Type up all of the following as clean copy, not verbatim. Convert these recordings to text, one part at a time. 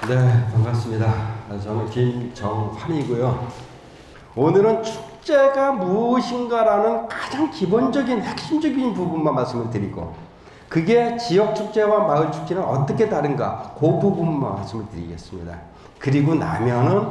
네, 반갑습니다. 저는 김정환이고요. 오늘은 축제가 무엇인가라는 가장 기본적인 핵심적인 부분만 말씀을 드리고, 그게 지역 축제와 마을 축제는 어떻게 다른가, 그 부분만 말씀을 드리겠습니다. 그리고 나면은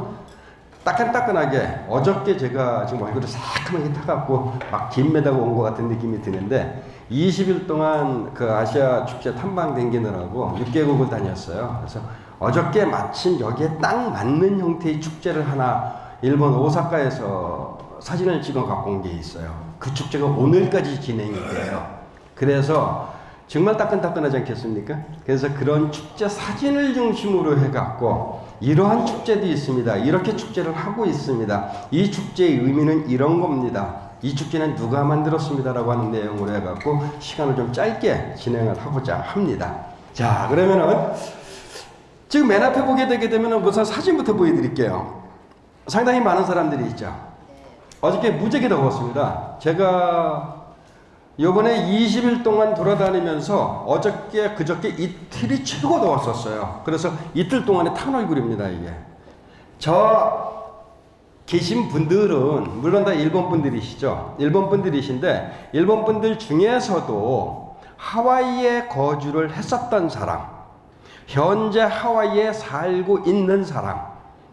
따끈따끈하게, 어저께 제가 지금 얼굴이 새카맣게 타갖고 막 김매다가 온 것 같은 느낌이 드는데, 20일 동안 그 아시아 축제 탐방 댕기느라고 6개국을 다녔어요. 그래서 어저께 마침 여기에 딱 맞는 형태의 축제를 하나 일본 오사카에서 사진을 찍어 갖고 온 게 있어요. 그 축제가 오늘까지 진행이 돼요. 그래서 정말 따끈따끈하지 않겠습니까? 그래서 그런 축제 사진을 중심으로 해갖고 이러한 축제도 있습니다. 이렇게 축제를 하고 있습니다. 이 축제의 의미는 이런 겁니다. 이 축제는 누가 만들었습니다 라고 하는 내용으로 해갖고 시간을 좀 짧게 진행을 하고자 합니다. 자, 그러면은 지금 맨 앞에 보게 되게 되면 우선 사진부터 보여드릴게요. 상당히 많은 사람들이 있죠. 어저께 무지하게 더웠습니다. 제가 요번에 20일 동안 돌아다니면서 어저께 그저께 이틀이 최고 더웠었어요. 그래서 이틀 동안에 탄 얼굴입니다. 이게 저 계신 분들은 물론 다 일본 분들이시죠. 일본 분들이신데 일본 분들 중에서도 하와이에 거주를 했었던 사람, 현재 하와이에 살고 있는 사람,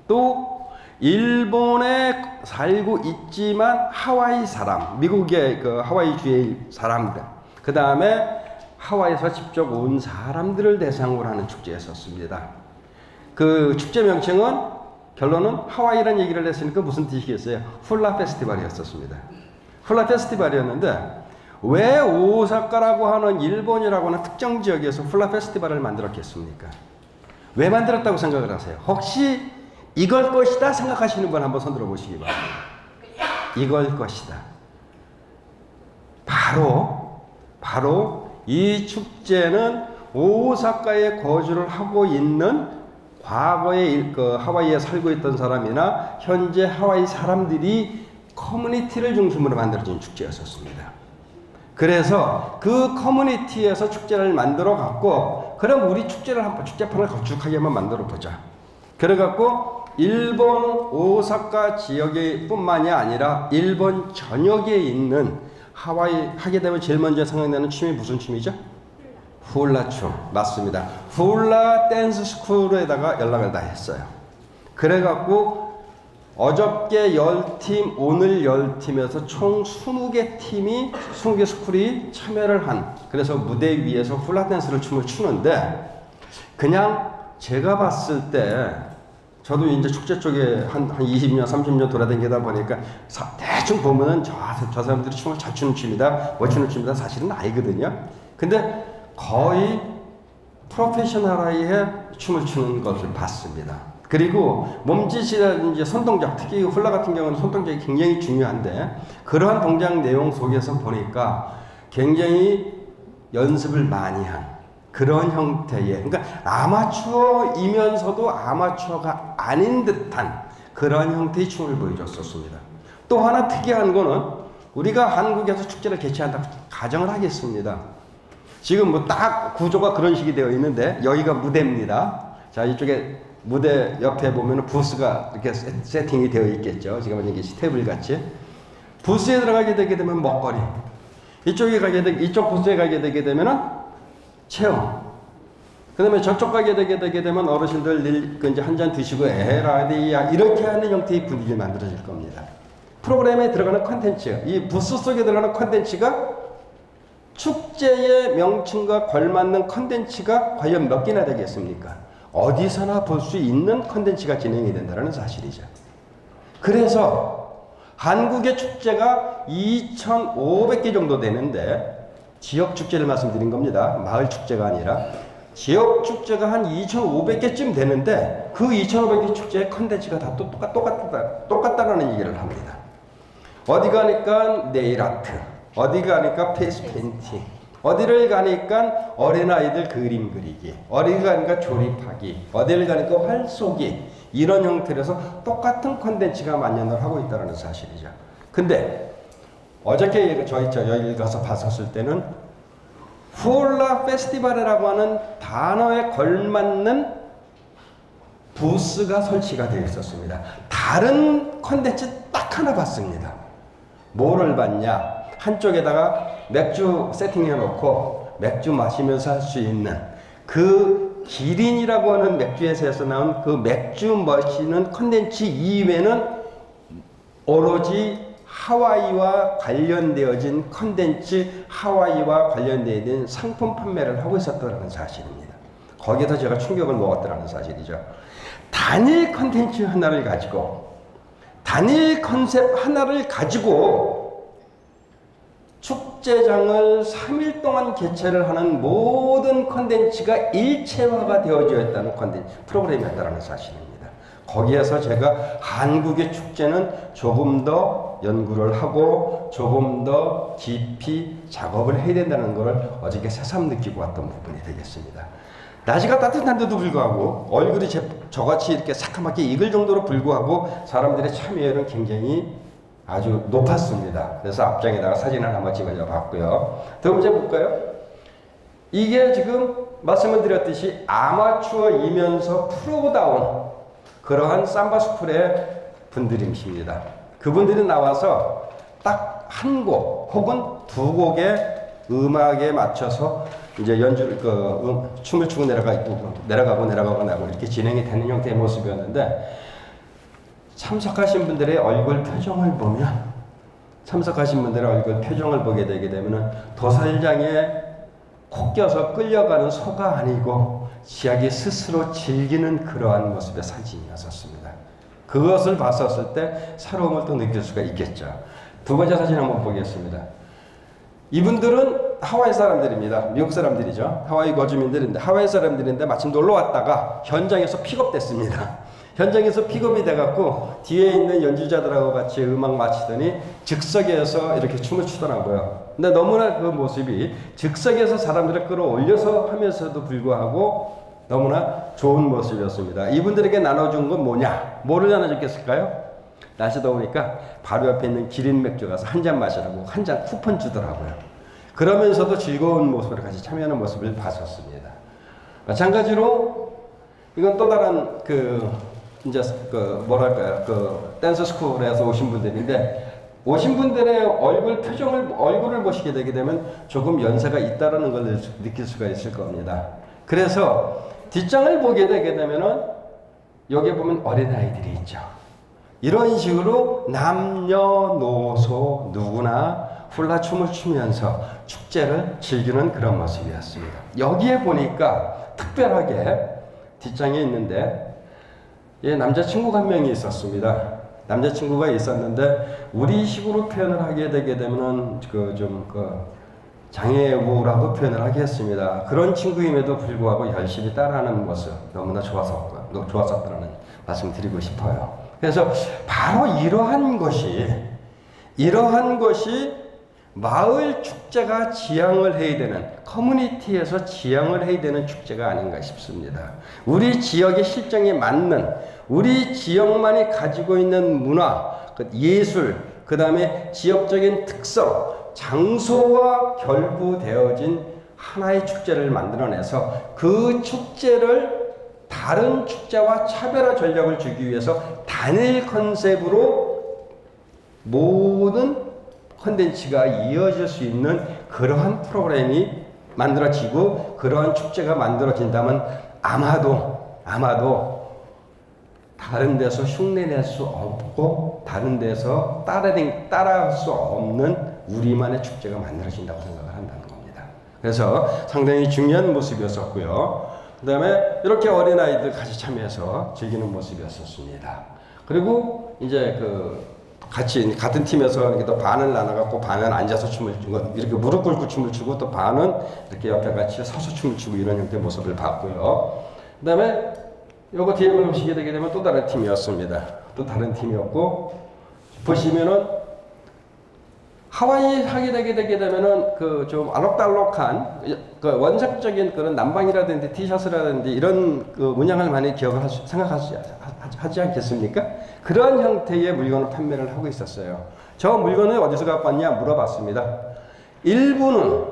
또 일본에 살고 있지만 하와이 사람, 미국의 그 하와이주의 사람들, 그 다음에 하와이에서 직접 온 사람들을 대상으로 하는 축제였었습니다. 그 축제 명칭은 결론은 하와이라는 얘기를 했으니까 무슨 뜻이겠어요? 훌라 페스티벌이었었습니다. 훌라 페스티벌이었는데 왜 오사카라고 하는 일본이라고 하는 특정 지역에서 훌라 페스티벌을 만들었겠습니까? 왜 만들었다고 생각을 하세요? 혹시 이걸 것이다 생각하시는 분 한번 손 들어 보시기 바랍니다. 이걸 것이다. 바로 이 축제는 오사카에 거주를 하고 있는 과거에 그 하와이에 살고 있던 사람이나 현재 하와이 사람들이 커뮤니티를 중심으로 만들어진 축제였었습니다. 그래서 그 커뮤니티에서 축제를 만들어 갖고, 그럼 우리 축제를 한번 축제판을 걸쭉하게 한번 만들어 보자. 그래 갖고 일본 오사카 지역에 뿐만이 아니라 일본 전역에 있는 하와이 하게 되면 제일 먼저 생각나는 춤이 무슨 춤이죠? 훌라춤. 맞습니다. 훌라 댄스 스쿨에다가 연락을 다 했어요. 그래 갖고 어저께 10팀, 오늘 10팀에서 총 20개 팀이, 20개 스쿨이 참여를 한, 그래서 무대 위에서 훌라 댄스를 춤을 추는데, 그냥 제가 봤을 때, 저도 이제 축제 쪽에 한 20년, 30년 돌아다니다 보니까 대충 보면은 저 사람들이 춤을 잘 추는 춤이다, 못 추는 춤이다 사실은 알거든요. 근데 거의 프로페셔널하게 춤을 추는 것을 봤습니다. 그리고 몸짓이라든지 손동작, 특히 훌라 같은 경우는 손동작이 굉장히 중요한데, 그러한 동작 내용 속에서 보니까 굉장히 연습을 많이 한 그런 형태의, 그러니까 아마추어이면서도 아마추어가 아닌 듯한 그런 형태의 춤을 보여줬었습니다. 또 하나 특이한 거는 우리가 한국에서 축제를 개최한다고 가정을 하겠습니다. 지금 뭐 딱 구조가 그런 식이 되어 있는데, 여기가 무대입니다. 자, 이쪽에 무대 옆에 보면 부스가 이렇게 세팅이 되어 있겠죠. 지금 이게 테이블 같이. 부스에 들어가게 되게 되면 먹거리, 이쪽 부스에 가게 되게 되면은 체험, 그 다음에 저쪽 가게 되게 되면 어르신들 이제 한 잔 드시고 에라디야 이렇게 하는 형태의 분위기를 만들어질 겁니다. 프로그램에 들어가는 콘텐츠, 이 부스 속에 들어가는 콘텐츠가 축제의 명칭과 걸맞는 콘텐츠가 과연 몇 개나 되겠습니까? 어디서나 볼 수 있는 콘텐츠가 진행이 된다는 사실이죠. 그래서 한국의 축제가 2,500개 정도 되는데, 지역 축제를 말씀드린 겁니다. 마을 축제가 아니라 지역 축제가 한 2,500개쯤 되는데, 그 2,500개 축제의 컨텐츠가 다 똑같다는 얘기를 합니다. 어디 가니까 네일 아트, 어디 가니까 페이스 페인팅, 어디를 가니까 어린아이들 그림 그리기, 어디 가니까 조립하기, 어디를 가니까 활쏘기, 이런 형태로서 똑같은 컨텐츠가 만연을 하고 있다는 사실이죠. 근데 어저께 여기 가서 봤었을 때는 훌라 페스티벌이라고 하는 단어에 걸맞는 부스가 설치가 되어 있었습니다. 다른 컨텐츠 딱 하나 봤습니다. 뭐를 봤냐? 한쪽에다가 맥주 세팅해 놓고 맥주 마시면서 할 수 있는 그 기린이라고 하는 맥주 회사에서 나온 그 맥주 마시는 컨텐츠 이외에는 오로지 하와이와 관련되어진 컨텐츠, 하와이와 관련되어진 상품 판매를 하고 있었다는 사실입니다. 거기에서 제가 충격을 먹었다는 사실이죠. 단일 컨텐츠 하나를 가지고, 단일 컨셉 하나를 가지고 축제장을 3일 동안 개최를 하는 모든 컨텐츠가 일체화가 되어져 있다는 컨텐츠 프로그램이었다는 사실입니다. 거기에서 제가 한국의 축제는 조금 더 연구를 하고 조금 더 깊이 작업을 해야 된다는 것을 어저께 새삼 느끼고 왔던 부분이 되겠습니다. 날씨가 따뜻한데도 불구하고 얼굴이 저같이 이렇게 새카맣게 익을 정도로 불구하고 사람들의 참여율은 굉장히 아주 높았습니다. 그래서 앞장에다가 사진을 한번 찍어줘 봤고요. 두 번째 볼까요? 이게 지금 말씀을 드렸듯이 아마추어이면서 프로다운 그러한 삼바 스쿨의 분들이십니다. 그분들이 나와서 딱 한 곡 혹은 두 곡의 음악에 맞춰서 이제 연주를 춤을 추고 내려가고 이렇게 진행이 되는 형태의 모습이었는데, 참석하신 분들의 얼굴 표정을 보면, 참석하신 분들의 얼굴 표정을 보게 되게 되면은 도살장에 코 껴서 끌려가는 소가 아니고 자기 스스로 즐기는 그러한 모습의 사진이었습니다. 그것을 봤었을 때 새로움을 또 느낄 수가 있겠죠. 두 번째 사진 한번 보겠습니다. 이분들은 하와이 사람들입니다. 미국 사람들이죠. 하와이 거주민들인데, 하와이 사람들인데 마침 놀러 왔다가 현장에서 픽업됐습니다. 현장에서 픽업이 돼갖고 뒤에 있는 연주자들하고 같이 음악 마치더니 즉석에서 이렇게 춤을 추더라고요. 근데 너무나 그 모습이 즉석에서 사람들을 끌어올려서 하면서도 불구하고 너무나 좋은 모습이었습니다. 이분들에게 나눠준 건 뭐냐? 뭐를 나눠줬겠을까요? 날씨 더우니까 바로 옆에 있는 기린 맥주 가서 한 잔 마시라고 한 잔 쿠폰 주더라고요. 그러면서도 즐거운 모습으로 같이 참여하는 모습을 봤었습니다. 마찬가지로 이건 또 다른 이제 뭐랄까요, 댄스 스쿨에서 오신 분들인데, 오신 분들의 얼굴을 보시게 되게 되면 조금 연세가 있다라는 걸 느낄 수가 있을 겁니다. 그래서 뒷장을 보게 되게 되면은 여기에 보면 어린아이들이 있죠. 이런 식으로 남녀노소 누구나 훌라춤을 추면서 축제를 즐기는 그런 모습이었습니다. 여기에 보니까 특별하게 뒷장에 있는데, 남자친구가 한 명이 있었습니다. 남자친구가 있었는데, 우리식으로 표현을 하게 되게 되면은 장애우라고 표현을 하겠습니다. 그런 친구임에도 불구하고 열심히 따라하는 모습 너무나 좋았었다는 말씀 드리고 싶어요. 그래서 바로 이러한 것이 마을 축제가 지향을 해야 되는, 커뮤니티에서 지향을 해야 되는 축제가 아닌가 싶습니다. 우리 지역의 실정에 맞는, 우리 지역만이 가지고 있는 문화, 예술, 그 다음에 지역적인 특성, 장소와 결부되어진 하나의 축제를 만들어내서 그 축제를 다른 축제와 차별화 전략을 주기 위해서 단일 컨셉으로 모든 콘텐츠가 이어질 수 있는 그러한 프로그램이 만들어지고 그러한 축제가 만들어진다면 아마도 다른 데서 흉내낼 수 없고 다른 데서 따라할 수 없는 우리만의 축제가 만들어진다고 생각을 한다는 겁니다. 그래서 상당히 중요한 모습이었었고요. 그 다음에 이렇게 어린아이들 같이 참여해서 즐기는 모습이었었습니다. 그리고 이제 같은 팀에서 이렇게 또 반을 나눠갖고 반은 앉아서 춤을 추고, 이렇게 무릎 꿇고 춤을 추고, 또 반은 이렇게 옆에 같이 서서 춤을 추고 이런 형태의 모습을 봤고요. 그 다음에 요거 뒤에 보시게 되게 되면 또 다른 팀이었습니다. 또 다른 팀이었고, 보시면은 하와이 하게 되게 되면은 좀 알록달록한 원색적인 그런 남방이라든지 티셔츠라든지 이런 문양을 많이 생각하지 않겠습니까? 그런 형태의 물건을 판매를 하고 있었어요. 저 물건을 어디서 갖고 왔냐 물어봤습니다. 일부는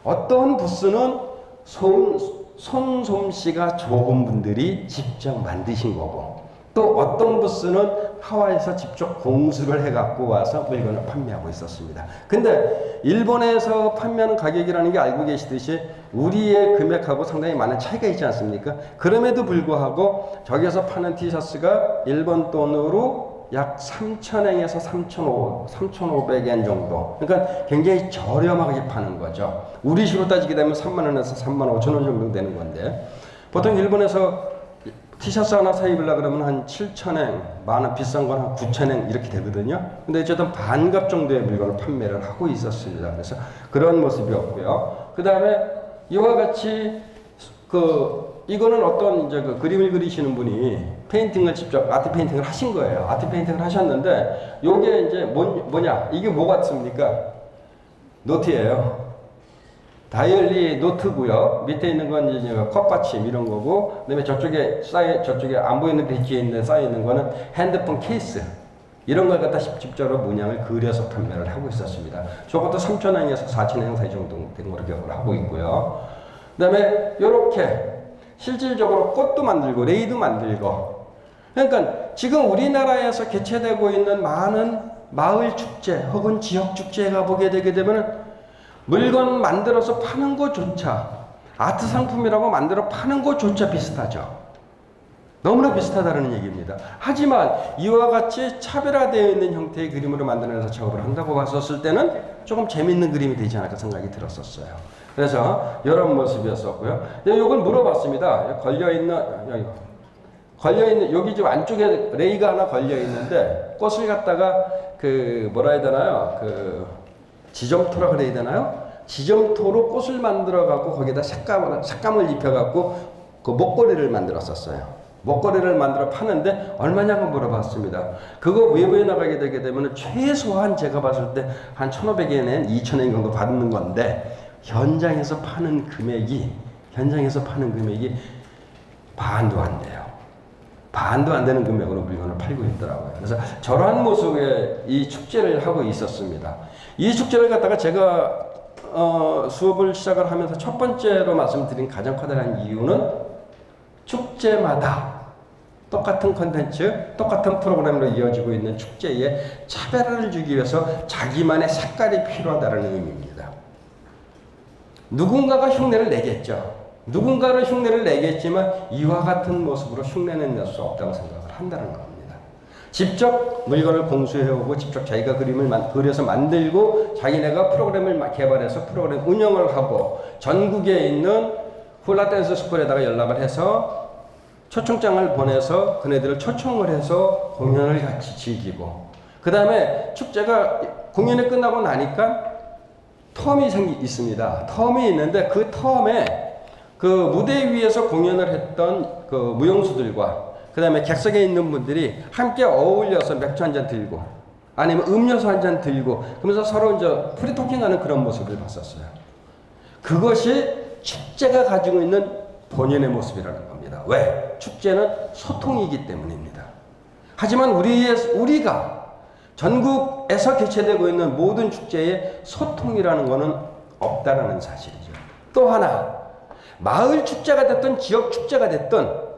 어떤 부스는 손솜씨가 좋은 분들이 직접 만드신 거고, 또 어떤 부스는 하와이에서 직접 공수를 해갖고 와서 물건을 판매하고 있었습니다. 근데 일본에서 판매하는 가격이라는 게 알고 계시듯이 우리의 금액하고 상당히 많은 차이가 있지 않습니까? 그럼에도 불구하고 저기서 파는 티셔츠가 일본 돈으로 약 3,000엔에서 3,500엔 정도. 그러니까 굉장히 저렴하게 파는 거죠. 우리 시로 따지게 되면 3만원에서 35,000원 정도 되는 건데, 보통 일본에서 티셔츠 하나 사 입으려고 그러면 한 7,000엔, 만원 비싼 건 한 9,000엔 이렇게 되거든요. 근데 어쨌든 반값 정도의 물건을 판매를 하고 있었습니다. 그래서 그런 모습이었고요. 그 다음에 이와 같이 이거는 어떤 이제 그림을 그리시는 분이 페인팅을 직접 아트 페인팅을 하신 거예요. 아트 페인팅을 하셨는데 요게 이제 뭐냐? 이게 뭐 같습니까? 노트예요. 다이어리 노트고요. 밑에 있는 건 이제 컵받침 이런 거고, 그다음에 저쪽에 안 보이는 배지에 있는 쌓여 있는 거는 핸드폰 케이스. 이런 걸 갖다 직접적으로 문양을 그려서 판매를 하고 있었습니다. 저것도 3,000엔에서 4,000엔 사이 정도 된 걸로 기억을 하고 있고요. 그다음에 요렇게 실질적으로 꽃도 만들고 레이도 만들고. 그러니까 지금 우리나라에서 개최되고 있는 많은 마을 축제 혹은 지역 축제에 가보게 되게 되면 물건 만들어서 파는 것조차, 아트 상품이라고 만들어 파는 것조차 비슷하죠. 너무나 비슷하다는 얘기입니다. 하지만 이와 같이 차별화되어 있는 형태의 그림으로 만들어내서 작업을 한다고 봤었을 때는 조금 재밌는 그림이 되지 않을까 생각이 들었었어요. 그래서 이런 모습이었었고요. 이걸 물어봤습니다. 걸려있는 여기 지금 안쪽에 레이가 하나 걸려있는데 꽃을 갖다가 뭐라 해야 되나요? 지점토라 그래야 되나요? 지점토로 꽃을 만들어 갖고 거기다 색감을 입혀 갖고 그 목걸이를 만들었었어요. 목걸이를 만들어 파는데 얼마냐고 물어봤습니다. 그거 외부에 나가게 되게 되면 최소한 제가 봤을 때 한 1,500엔엔 2,000엔 정도 받는 건데, 현장에서 파는 금액이 반도 안 돼요. 반도 안 되는 금액으로 물건을 팔고 있더라고요. 그래서 저러한 모습의 이 축제를 하고 있었습니다. 이 축제를 갖다가 제가 수업을 시작을 하면서 첫 번째로 말씀드린 가장 커다란 이유는 축제마다 똑같은 컨텐츠, 똑같은 프로그램으로 이어지고 있는 축제에 차별화를 주기 위해서 자기만의 색깔이 필요하다는 의미입니다. 누군가가 흉내를 내겠죠. 누군가를 흉내를 내겠지만 이와 같은 모습으로 흉내는 낼 수 없다고 생각을 한다는 겁니다. 직접 물건을 공수해오고 직접 자기가 그림을 그려서 만들고 자기네가 프로그램을 개발해서 프로그램 운영을 하고 전국에 있는 훌라 댄스 스쿨에다가 연락을 해서 초청장을 보내서 그네들을 초청을 해서 공연을 같이 즐기고, 그 다음에 축제가 공연이 끝나고 나니까 텀이 있습니다. 텀이 있는데 그 텀에 그 무대 위에서 공연을 했던 그 무용수들과 그 다음에 객석에 있는 분들이 함께 어울려서 맥주 한 잔 들고 아니면 음료수 한 잔 들고 그러면서 서로 이제 프리토킹하는 그런 모습을 봤었어요. 그것이 축제가 가지고 있는 본연의 모습이라는 겁니다. 왜? 축제는 소통이기 때문입니다. 하지만 우리가 전국에서 개최되고 있는 모든 축제에 소통이라는 것은 없다라는 사실이죠. 또 하나, 마을 축제가 됐든 지역 축제가 됐든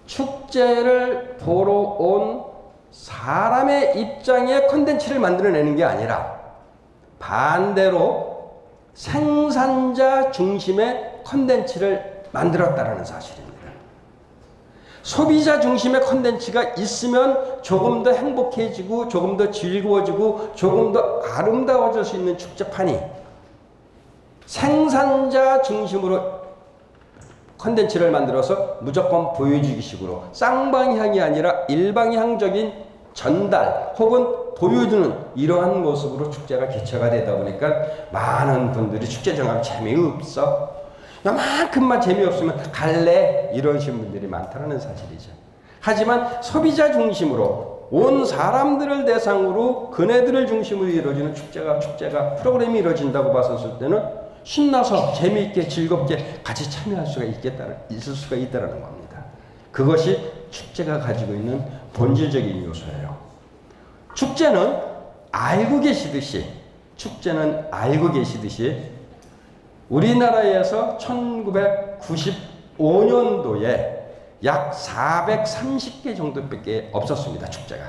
축제를 보러 온 사람의 입장에 콘텐츠를 만들어내는 게 아니라 반대로 생산자 중심의 콘텐츠를 만들었다는 사실입니다. 소비자 중심의 콘텐츠가 있으면 조금 더 행복해지고 조금 더 즐거워지고 조금 더 아름다워질 수 있는 축제판이 생산자 중심으로 콘텐츠를 만들어서 무조건 보여주기 식으로 쌍방향이 아니라 일방향적인 전달 혹은 보여주는 이러한 모습으로 축제가 개최가 되다 보니까 많은 분들이 축제 정말 재미없어, 요만큼만 재미없으면 갈래, 이러신 분들이 많다는 사실이죠. 하지만 소비자 중심으로 온 사람들을 대상으로 그네들을 중심으로 이루어지는 축제가 프로그램이 이루어진다고 봤었을 때는 신나서 재미있게 즐겁게 같이 참여할 수가 있을 수가 있다는 겁니다. 그것이 축제가 가지고 있는 본질적인 요소예요. 축제는 알고 계시듯이 우리나라에서 1995년도에 약 430개 정도밖에 없었습니다. 축제가.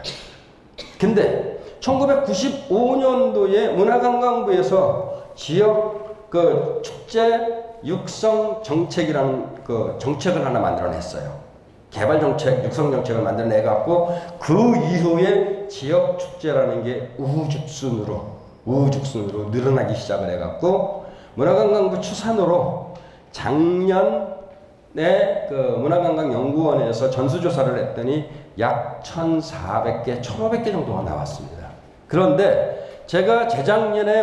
근데 1995년도에 문화관광부에서 지역 그 축제 육성 정책이라는 그 정책을 하나 만들어냈어요. 개발 정책, 육성 정책을 만들어내갖고 그 이후에 지역 축제라는 게 우후죽순으로 늘어나기 시작을 해갖고 문화관광부 추산으로 작년에 그 문화관광연구원에서 전수조사를 했더니 약 1,400개, 1,500개 정도가 나왔습니다. 그런데 제가 재작년에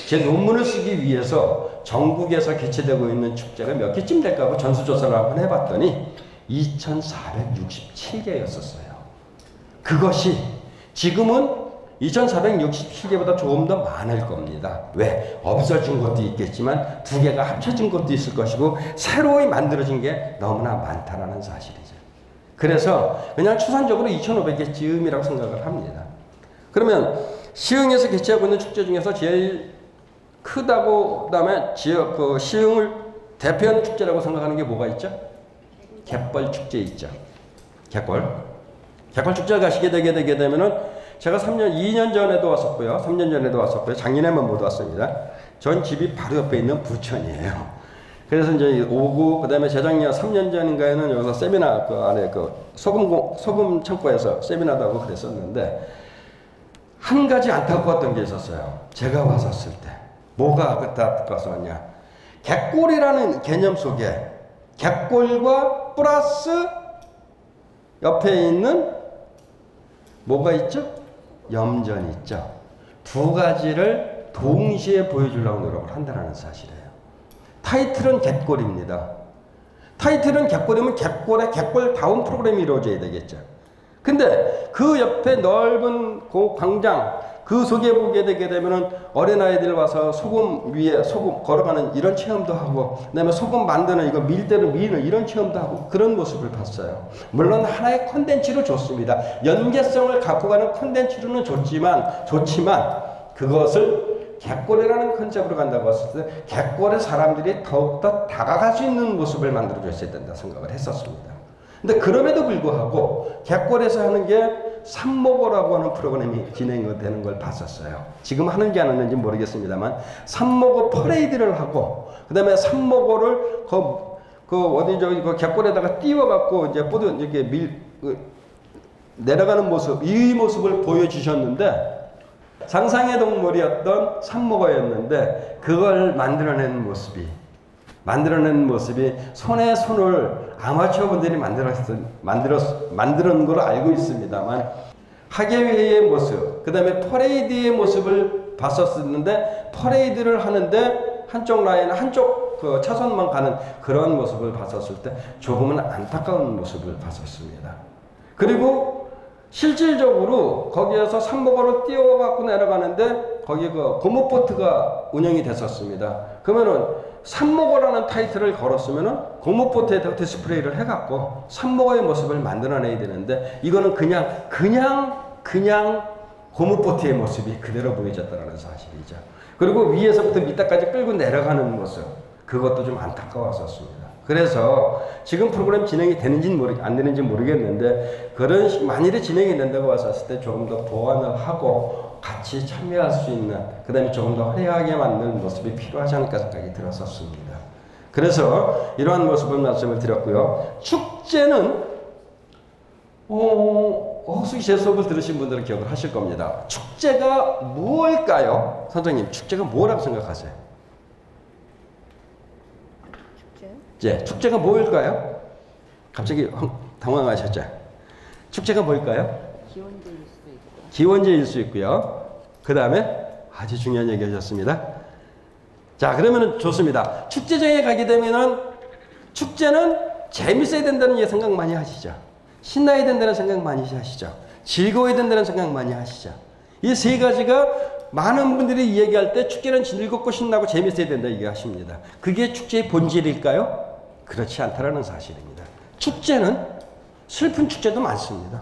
제 논문을 쓰기 위해서 전국에서 개최되고 있는 축제가 몇 개쯤 될까 하고 전수조사를 한번 해봤더니 2,467개였었어요. 그것이 지금은 2,467개보다 조금 더 많을 겁니다. 왜? 없어진 것도 있겠지만 두 개가 합쳐진 것도 있을 것이고 새로이 만들어진 게 너무나 많다라는 사실이죠. 그래서 그냥 추산적으로 2,500개쯤이라고 생각을 합니다. 그러면 시흥에서 개최하고 있는 축제 중에서 제일 크다고 그다음에 지역 그 시흥을 대표하는 축제라고 생각하는 게 뭐가 있죠? 갯벌 축제 있죠. 갯벌 축제 가시게 되게 되면은 제가 2년 전에도 왔었고요. 3년 전에도 왔었고요. 작년에만 못 왔습니다. 전 집이 바로 옆에 있는 부천이에요. 그래서 이제 오고 그다음에 재작년 3년 전인가에는 여기서 세미나 그 안에 그 소금 창고에서 세미나도 하고 그랬었는데 한 가지 안타까웠던 게 있었어요. 제가 왔었을 때. 뭐가 안타까웠냐. 갯골이라는 개념 속에 갯골과 플러스 옆에 있는 뭐가 있죠? 염전이 있죠. 두 가지를 동시에 보여주려고 노력을 한다는 사실이에요. 타이틀은 갯골입니다. 타이틀은 갯골이면 갯골다운 프로그램이 이루어져야 되겠죠. 근데 그 옆에 넓은 그 광장 그 속에 보게 되게 되면은 어린아이들 와서 소금 위에 소금 걸어가는 이런 체험도 하고 그다음에 소금 만드는 이거 밀대로 미는 이런 체험도 하고 그런 모습을 봤어요. 물론 하나의 콘텐츠로 좋습니다. 연계성을 갖고 가는 콘텐츠로는 좋지만 그것을 갯골이라는 컨셉으로 간다고 했을 때 갯골에 사람들이 더욱더 다가갈 수 있는 모습을 만들어 줬어야 된다 생각을 했었습니다. 근데 그럼에도 불구하고 갯골에서 하는 게 삼목어라고 하는 프로그램이 진행되는 걸 봤었어요. 지금 하는지 안 하는지 모르겠습니다만 삼목어 퍼레이드를 하고 그다음에 삼목어를 그 갯골에다가 띄워갖고 이제 보드 이렇게 내려가는 모습 이 모습을 보여주셨는데 상상의 동물이었던 삼목어였는데 그걸 만들어낸 모습이 손에 손을 아마추어 분들이 만드는 걸로 알고 있습니다만 학예회의 모습, 그 다음에 퍼레이드의 모습을 봤었는데 퍼레이드를 하는데 한쪽 라인, 한쪽 그 차선만 가는 그런 모습을 봤었을 때 조금은 안타까운 모습을 봤었습니다. 그리고 실질적으로 거기에서 삼목어로 띄워갖고 내려가는데 거기 그 고무보트가 운영이 됐었습니다. 그러면은 삼목어라는 타이틀을 걸었으면은 고무보트에다가 디스플레이를 해갖고 삼목어의 모습을 만들어내야 되는데 이거는 그냥 고무보트의 모습이 그대로 보여졌다는 사실이죠. 그리고 위에서부터 밑에까지 끌고 내려가는 모습 그것도 좀 안타까웠었습니다. 그래서 지금 프로그램 진행이 되는지 안 되는지 모르겠는데 그런 만일에 진행이 된다고 왔었을 때 조금 더 보완을 하고 같이 참여할 수 있는 그 다음에 조금 더 화려하게 만드는 모습이 필요하지 않을까 생각이 들었었습니다. 그래서 이러한 모습을 말씀을 드렸고요. 축제는 혹시 제 수업을 들으신 분들은 기억을 하실 겁니다. 축제가 무엇일까요? 선생님 축제가 뭐라고 생각하세요? 예, 축제가 뭐일까요? 갑자기 당황하셨죠? 축제가 뭘까요? 기원제일 수도 있고. 기원제일 수 있고요. 그 다음에 아주 중요한 얘기 하셨습니다. 자, 그러면은 좋습니다. 축제장에 가게 되면은 축제는 재밌어야 된다는 생각 많이 하시죠? 신나야 된다는 생각 많이 하시죠? 즐거워야 된다는 생각 많이 하시죠? 이 세 가지가 많은 분들이 이야기할 때 축제는 즐겁고 신나고 재밌어야 된다 얘기하십니다. 그게 축제의 본질일까요? 그렇지 않다라는 사실입니다. 축제는 슬픈 축제도 많습니다.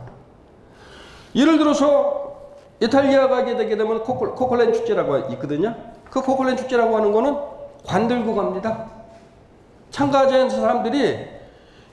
예를 들어서 이탈리아 가게 되게 되면 코콜렌 축제라고 있거든요. 그 고글렌 축제라고 하는 거는 관 들고 갑니다. 참가자인 사람들이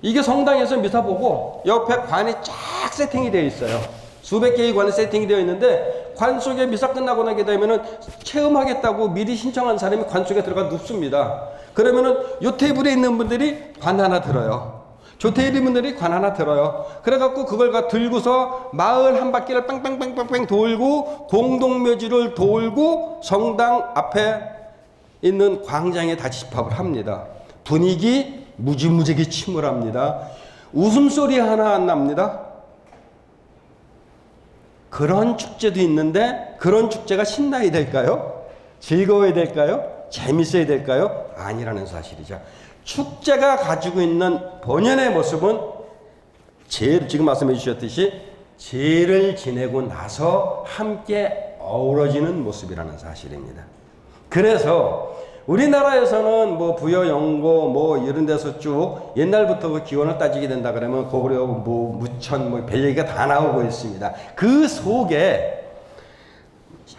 이게 성당에서 미사 보고 옆에 관이 쫙 세팅이 되어 있어요. 수백 개의 관이 세팅이 되어 있는데 관 속에 미사 끝나고 나게 되면은 체험하겠다고 미리 신청한 사람이 관 속에 들어가 눕습니다. 그러면은 요 테이블에 있는 분들이 관 하나 들어요. 저 테이블 분들이 관 하나 들어요. 그래갖고 그걸 들고서 마을 한 바퀴를 뺑뺑뺑뺑뺑 돌고 공동묘지를 돌고 성당 앞에 있는 광장에 다 집합을 합니다. 분위기 무지무지하게 침울합니다. 웃음소리 하나 안 납니다. 그런 축제도 있는데 그런 축제가 신나야 될까요? 즐거워야 될까요? 재밌어야 될까요? 아니라는 사실이죠. 축제가 가지고 있는 본연의 모습은 지금 말씀해 주셨듯이 제를 지내고 나서 함께 어우러지는 모습이라는 사실입니다. 그래서 우리나라에서는 뭐 부여, 영고 뭐 이런 데서 쭉 옛날부터 그 기원을 따지게 된다 그러면 고구려, 뭐 무천, 뭐 별 얘기가 다 나오고 있습니다. 그 속에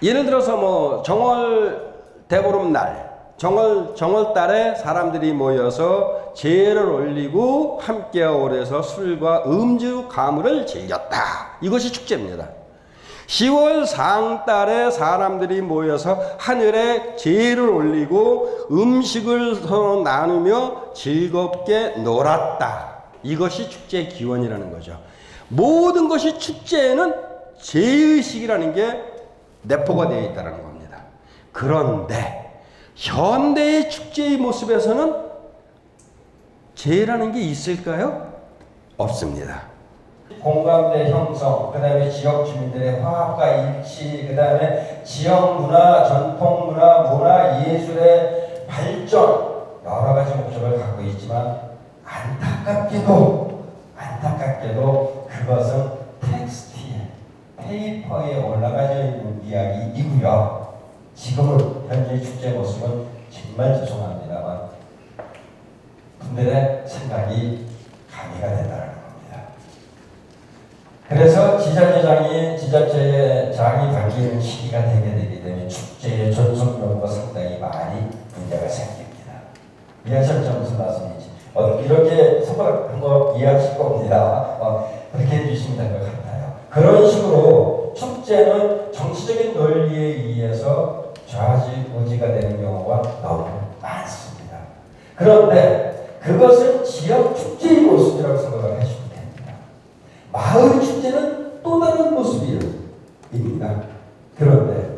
예를 들어서 뭐 정월 대보름날, 정월달에 사람들이 모여서 제를 올리고 함께 어울려서 술과 음주 가물을 즐겼다. 이것이 축제입니다. 10월 상달에 사람들이 모여서 하늘에 제를 올리고 음식을 서로 나누며 즐겁게 놀았다. 이것이 축제의 기원이라는 거죠. 모든 것이 축제에는 제의식이라는 게 내포가 되어 있다는 겁니다. 그런데 현대의 축제의 모습에서는 제라는 게 있을까요? 없습니다. 공감대 형성, 그 다음에 지역 주민들의 화합과 일치, 그 다음에 지역 문화, 전통 문화, 문화 예술의 발전, 여러 가지 목적을 갖고 있지만 안타깝게도 그것은 텍스트에, 페이퍼에 올라가져 있는 이야기이고요. 지금은 현재 축제 모습은 정말 죄송합니다만 분들의 생각이 가미가 된다는 겁니다. 그래서 지자체의 장이 바뀌는 시기가 되기 때문에 축제의 전속력과 상당히 많이 문제가 생깁니다. 이해하셨죠? 무슨 말씀인지. 이렇게 손가락 거 이해하실 겁니다. 그렇게 해주시면 될 것 같아요. 그런 식으로 축제는 정치적인 논리에 의해서 좌지우지가 되는 경우가 너무 많습니다. 그런데 그것은 지역 축제의 모습이라고 생각을 하시면 됩니다. 마을 축제는 또 다른 모습입니다. 그런데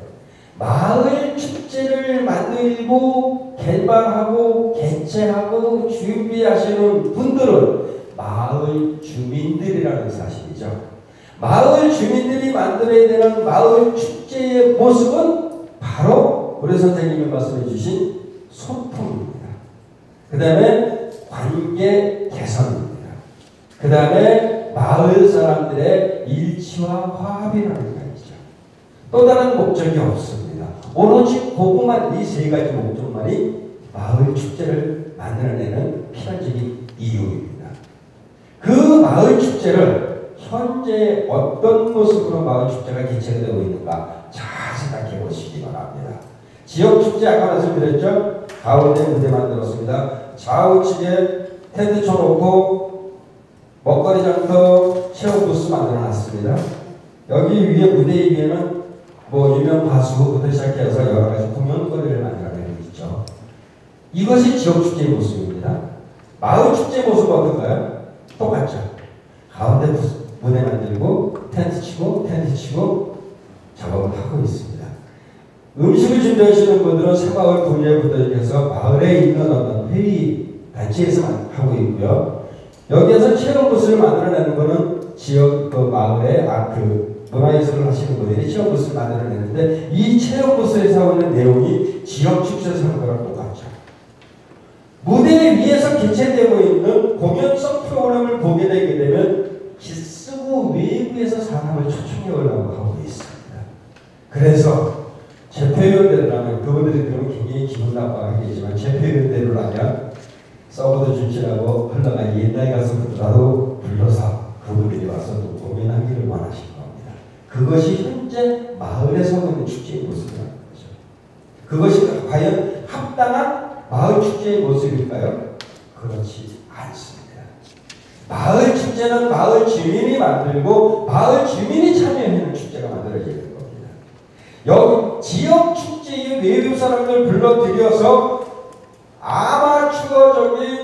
마을 축제를 만들고 개발하고 개최하고 준비하시는 분들은 마을 주민들이라는 사실이죠. 마을 주민들이 만들어야 되는 마을 축제의 모습은 바로 우리 선생님이 말씀해 주신 소통입니다. 그 다음에 관계 개선입니다. 그 다음에 마을 사람들의 일치와 화합이라는 것이죠. 또 다른 목적이 없습니다. 오로지 그것만, 이 세 가지 목적만이 마을 축제를 만들어내는 필연적인 이유입니다. 그 마을 축제를 현재 어떤 모습으로 마을 축제가 개최가 되고 있는가 잘 생각해 보시기 바랍니다. 지역 축제 아까 말씀드렸죠? 가운데 무대 만들었습니다. 좌우측에 텐트 쳐놓고 먹거리 장터 체험 부스 만들어 놨습니다. 여기 위에 무대 위에는 뭐 유명 가수부터 시작해서 여러 가지 공연거리를 만들어내고 있죠. 이것이 지역 축제의 모습입니다. 마을 축제의 모습은 어떤가요? 똑같죠. 가운데 무대 만들고 텐트 치고 작업을 하고 있습니다. 음식을 준비하시는 분들은 새마을 분리부터 마을에 있는 어떤 회의 단체에서 하고 있고요. 여기에서 체험 부스를 만들어내는 것은 지역 그 마을의 문화예술을 하시는 분들이 체험 부스를 만들어내는데 이 체험 부스에서 하고 있는 내용이 지역 축제에서 하는 거랑 똑같죠. 무대 위에서 개최되고 있는 공연성 프로그램을 보게 되게 되면 기쓰고 외부에서 사람을 초청해 오려고 하고 있습니다. 그래서 제표위원대로라면 그분들이 그러면 굉장히 기분 나빠하겠지만 제표위원대로라면 서버도 준치라고 흘러간 옛날 가수들라도 불러서 그분들이 와서 또 공연하기를 원하신 겁니다. 그것이 현재 마을에서 하고 있는 축제의 모습이라는 거죠. 그것이 과연 합당한 마을 축제의 모습일까요? 그렇지 않습니다. 마을 축제는 마을 주민이 만들고 마을 주민이 참여하는 축제가 만들어져야 되는 겁니다. 여기 지역 축제에 외부 사람들 불러들여서 아마추어적인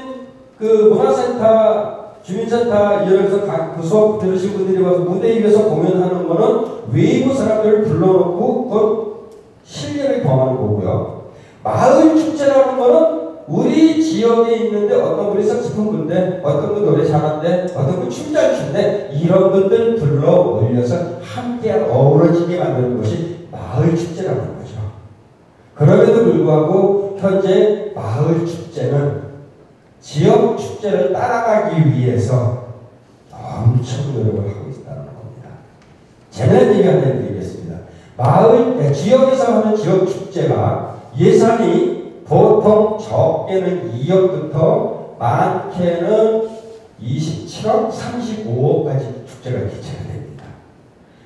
그 문화센터, 주민센터 이런서 그 수업 들으신 분들이 와서 무대 위에서 공연하는 거는 외부 사람들을 불러놓고 그 실력을 경험하는 거고요. 마을 축제라는 거는 우리 지역에 있는데 어떤 분이 사xo폰 분데 어떤 분 노래 잘하는데 어떤 분 춤 잘 추는데 이런 분들 불러 올려서 함께 어우러지게 만드는 것이 마을 축제라는 거죠. 그럼에도 불구하고 현재 마을 축제는 지역 축제를 따라가기 위해서 엄청 노력을 하고 있다는 겁니다. 재미난 얘기 하나 드리겠습니다. 지역에서 하는 지역 축제가 예산이 보통 적게는 2억부터 많게는 27억, 35억까지 축제가 개최가 됩니다.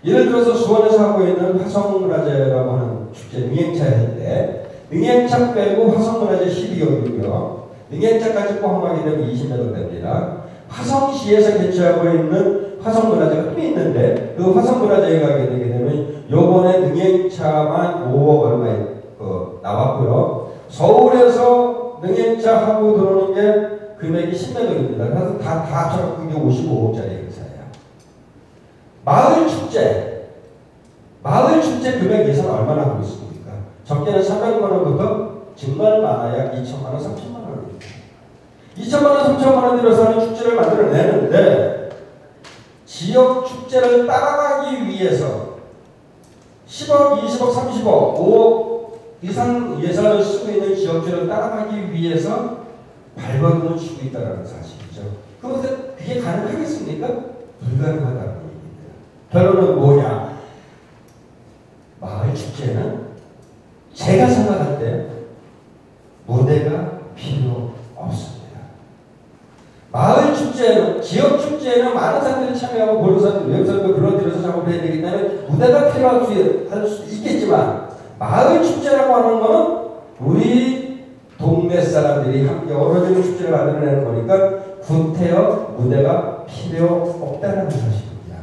예를 들어서 수원에서 하고 있는 화성문화제라고 하는 축제 능행차인데 능행차 빼고 화성문화제 12억이고요. 능행차까지 포함하게 되면 20억 됩니다. 화성시에서 개최하고 있는 화성문화제가 또 있는데 그 화성문화제에 가게 되게 되면 요번에 능행차만 5억 얼마에 나왔고요. 서울에서 능행차 하고 들어오는 게 금액이 10몇 억입니다. 그래서 다 합쳐서 그게 55억짜리 행사예요. 마을 축제 금액 예산 얼마나 하고 있습니까? 적게는 300만 원부터 정말 많아야 2천만 원, 3천만 원입니다. 2천만 원, 3천만 원 들여서 하는 축제를 만들어내는데 지역 축제를 따라가기 위해서 10억, 20억, 30억, 5억 이상 예산을 쓰고 있는 지역주를 따라가기 위해서 발버둥을 치고 있다는 사실이죠. 그런데 그게 가능하겠습니까? 불가능하다는 얘기입니다. 결론은 뭐냐? 마을 축제는 제가 생각할 때 무대가 필요 없습니다. 마을 축제는, 지역 축제에는 많은 사람들이 참여하고 보는 사람들, 외부 사람들 불러들여서 작업을 해야 되기 때문에 무대가 필요할 수 있겠지만 마을 축제라고 하는 것은 우리 동네 사람들이 함께 어우러지는 축제를 만들어내는 거니까 구태여 무대가 필요 없다는 사실입니다.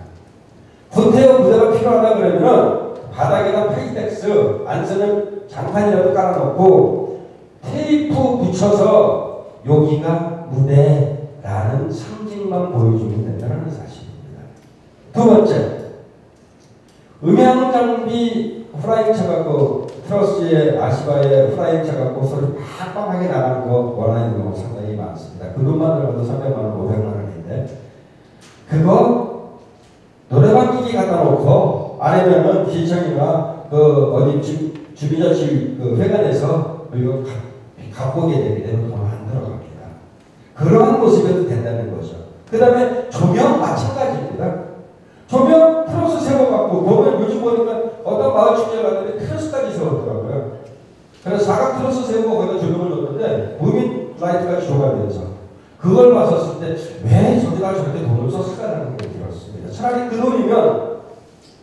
구태여 무대가 필요하다 그러면 바닥에다 페이텍스 안 쓰는 장판이라도 깔아놓고 테이프 붙여서 여기가 무대라는 상징만 보여주면 된다는 사실입니다. 두 번째, 음향 장비 후라이ing 쳐갖고 트러스에 아시바에 후라이ing 쳐갖고 소리 팍팍하게 나가는 거 원하는 경우 상당히 많습니다. 그것만 들어도 300만 원, 500만 원인데 그거 노래방 기기 갖다 놓고 아니면은 기청이나 그 어디 주민자치 그 회관에서 이거 갖고 오게 되게 되면 돈 안 들어갑니다. 그러한 모습에도 된다는 거죠. 그 다음에 조명 마찬가지입니다. 조명 트러스 세워갖고 보면 요즘 보니까 어떤 마을 축제 가는데 트러스까지 세웠더라고요. 그래서 사각 트러스 세우고 거기다 조명을 넣었는데 무민 라이트까지 줘가면서 그걸 봤었을 때 왜 저기다 저렇게 돈을 썼을까라는 생각이 들었습니다. 차라리 그 돈이면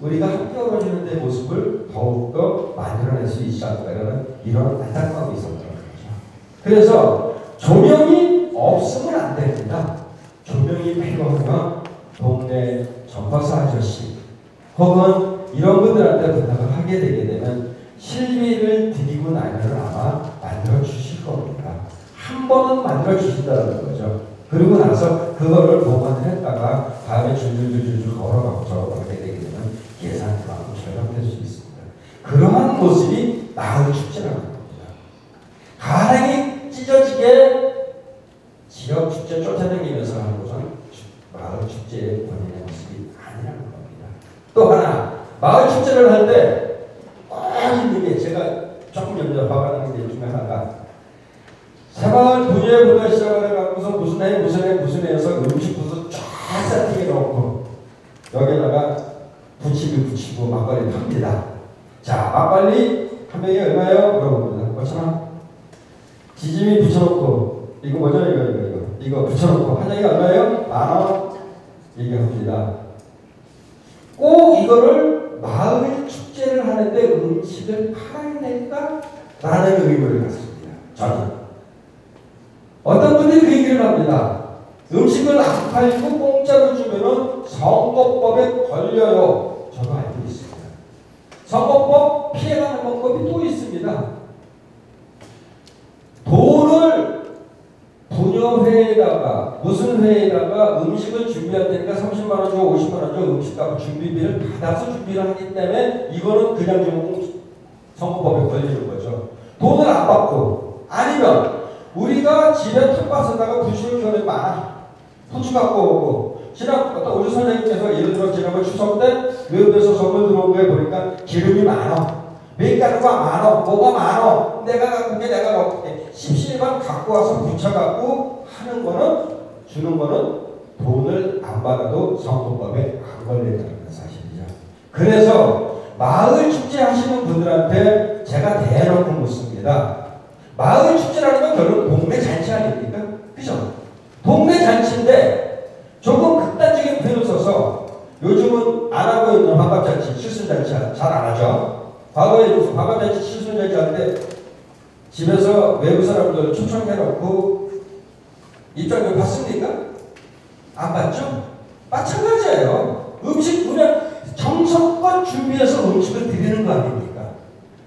우리가 함께 어우러지는 데 모습을 더욱더 만들어낼 수 있지 않을까라는 이런 안타까움이 있었던 거죠. 그래서 조명이 없으면 안 됩니다. 조명이 필요하면 동네 전파사 아저씨 혹은 이런 분들한테 부탁을 하게 되게 되면 실비를 드리고 나면은 아마 만들어 주실 겁니다. 한 번은 만들어 주신다는 거죠. 그리고 나서 그거를 보관을 했다가 다음에 줄줄줄줄 걸어가고 저러가게 되게 되면 예산이 그만큼 절감될 수 있습니다. 그러한 모습이 마을 축제라는 겁니다. 가랑이 찢어지게 지역 축제 쫓아다니면서 하는 것은 마을 축제의 본인의 모습이 아니라는 겁니다. 또 하나, 마을 축제를 할 때 꼭 있는 게 제가 조금 염려하는 게 중에 하나가 새마을 분야부터 시작해서 무슨 해에서 음식부터 쫙 세팅해 놓고 여기다가 부침이 붙이고 막걸리 팝니다. 자, 막걸리 한 병에 얼마예요? 물어봅니다. 5,000원. 지짐이 붙여놓고 이거 뭐죠? 이거 붙여놓고 한 장이 얼마예요? 10,000원. 얘기합니다. 꼭 이거를 마을 축제를 하는데 음식을 팔아야 될까? 라는 의무를 갖습니다. 저는. 어떤 분들이 그 얘기를 합니다. 음식을 안 팔고 공짜로 주면은 선거법에 걸려요. 저도 알고 있습니다. 선거법 피해가는 방법이 또 있습니다. 돈을 부녀회에다가 무슨 회에다가 음식을 준비할 테니까 30만원 주고 50만원 주고 음식값 준비비를 받아서 준비를 하기 때문에 이거는 그냥 좀 선거법에 걸리는 거죠. 돈을 안 받고 아니면 우리가 집에 텃밭에다가 부추를 겨울에 많아 부추 갖고 오고 우리 선생님께서 예를 들어 지난번 추석 때 외국에서 선물 들어온 거에 보니까 기름이 많아 밀가루가 많아 뭐가 많아 내가 갖고 게 내가 갖고 게 십시일반 갖고 와서 부쳐갖고 하는 거는 주는 거는 돈을 안 받아도 선거법에 안 걸린다는 사실이죠. 그래서 마을 축제 하시는 분들한테 제가 대놓고 묻습니다. 마을 축제라는 건 결국 동네 잔치 아닙니까? 그죠? 동네 잔치인데 조금 극단적인 표현을 써서 요즘은 안 하고 있는 환갑잔치, 칠순잔치 잘 안 하죠. 과거에 환갑잔치, 칠순잔치 할 때 집에서 외부 사람들 초청해놓고 입장료 받습니까? 안 받죠? 마찬가지예요. 음식 그냥 정성껏 준비해서 음식을 드리는 거 아닙니까?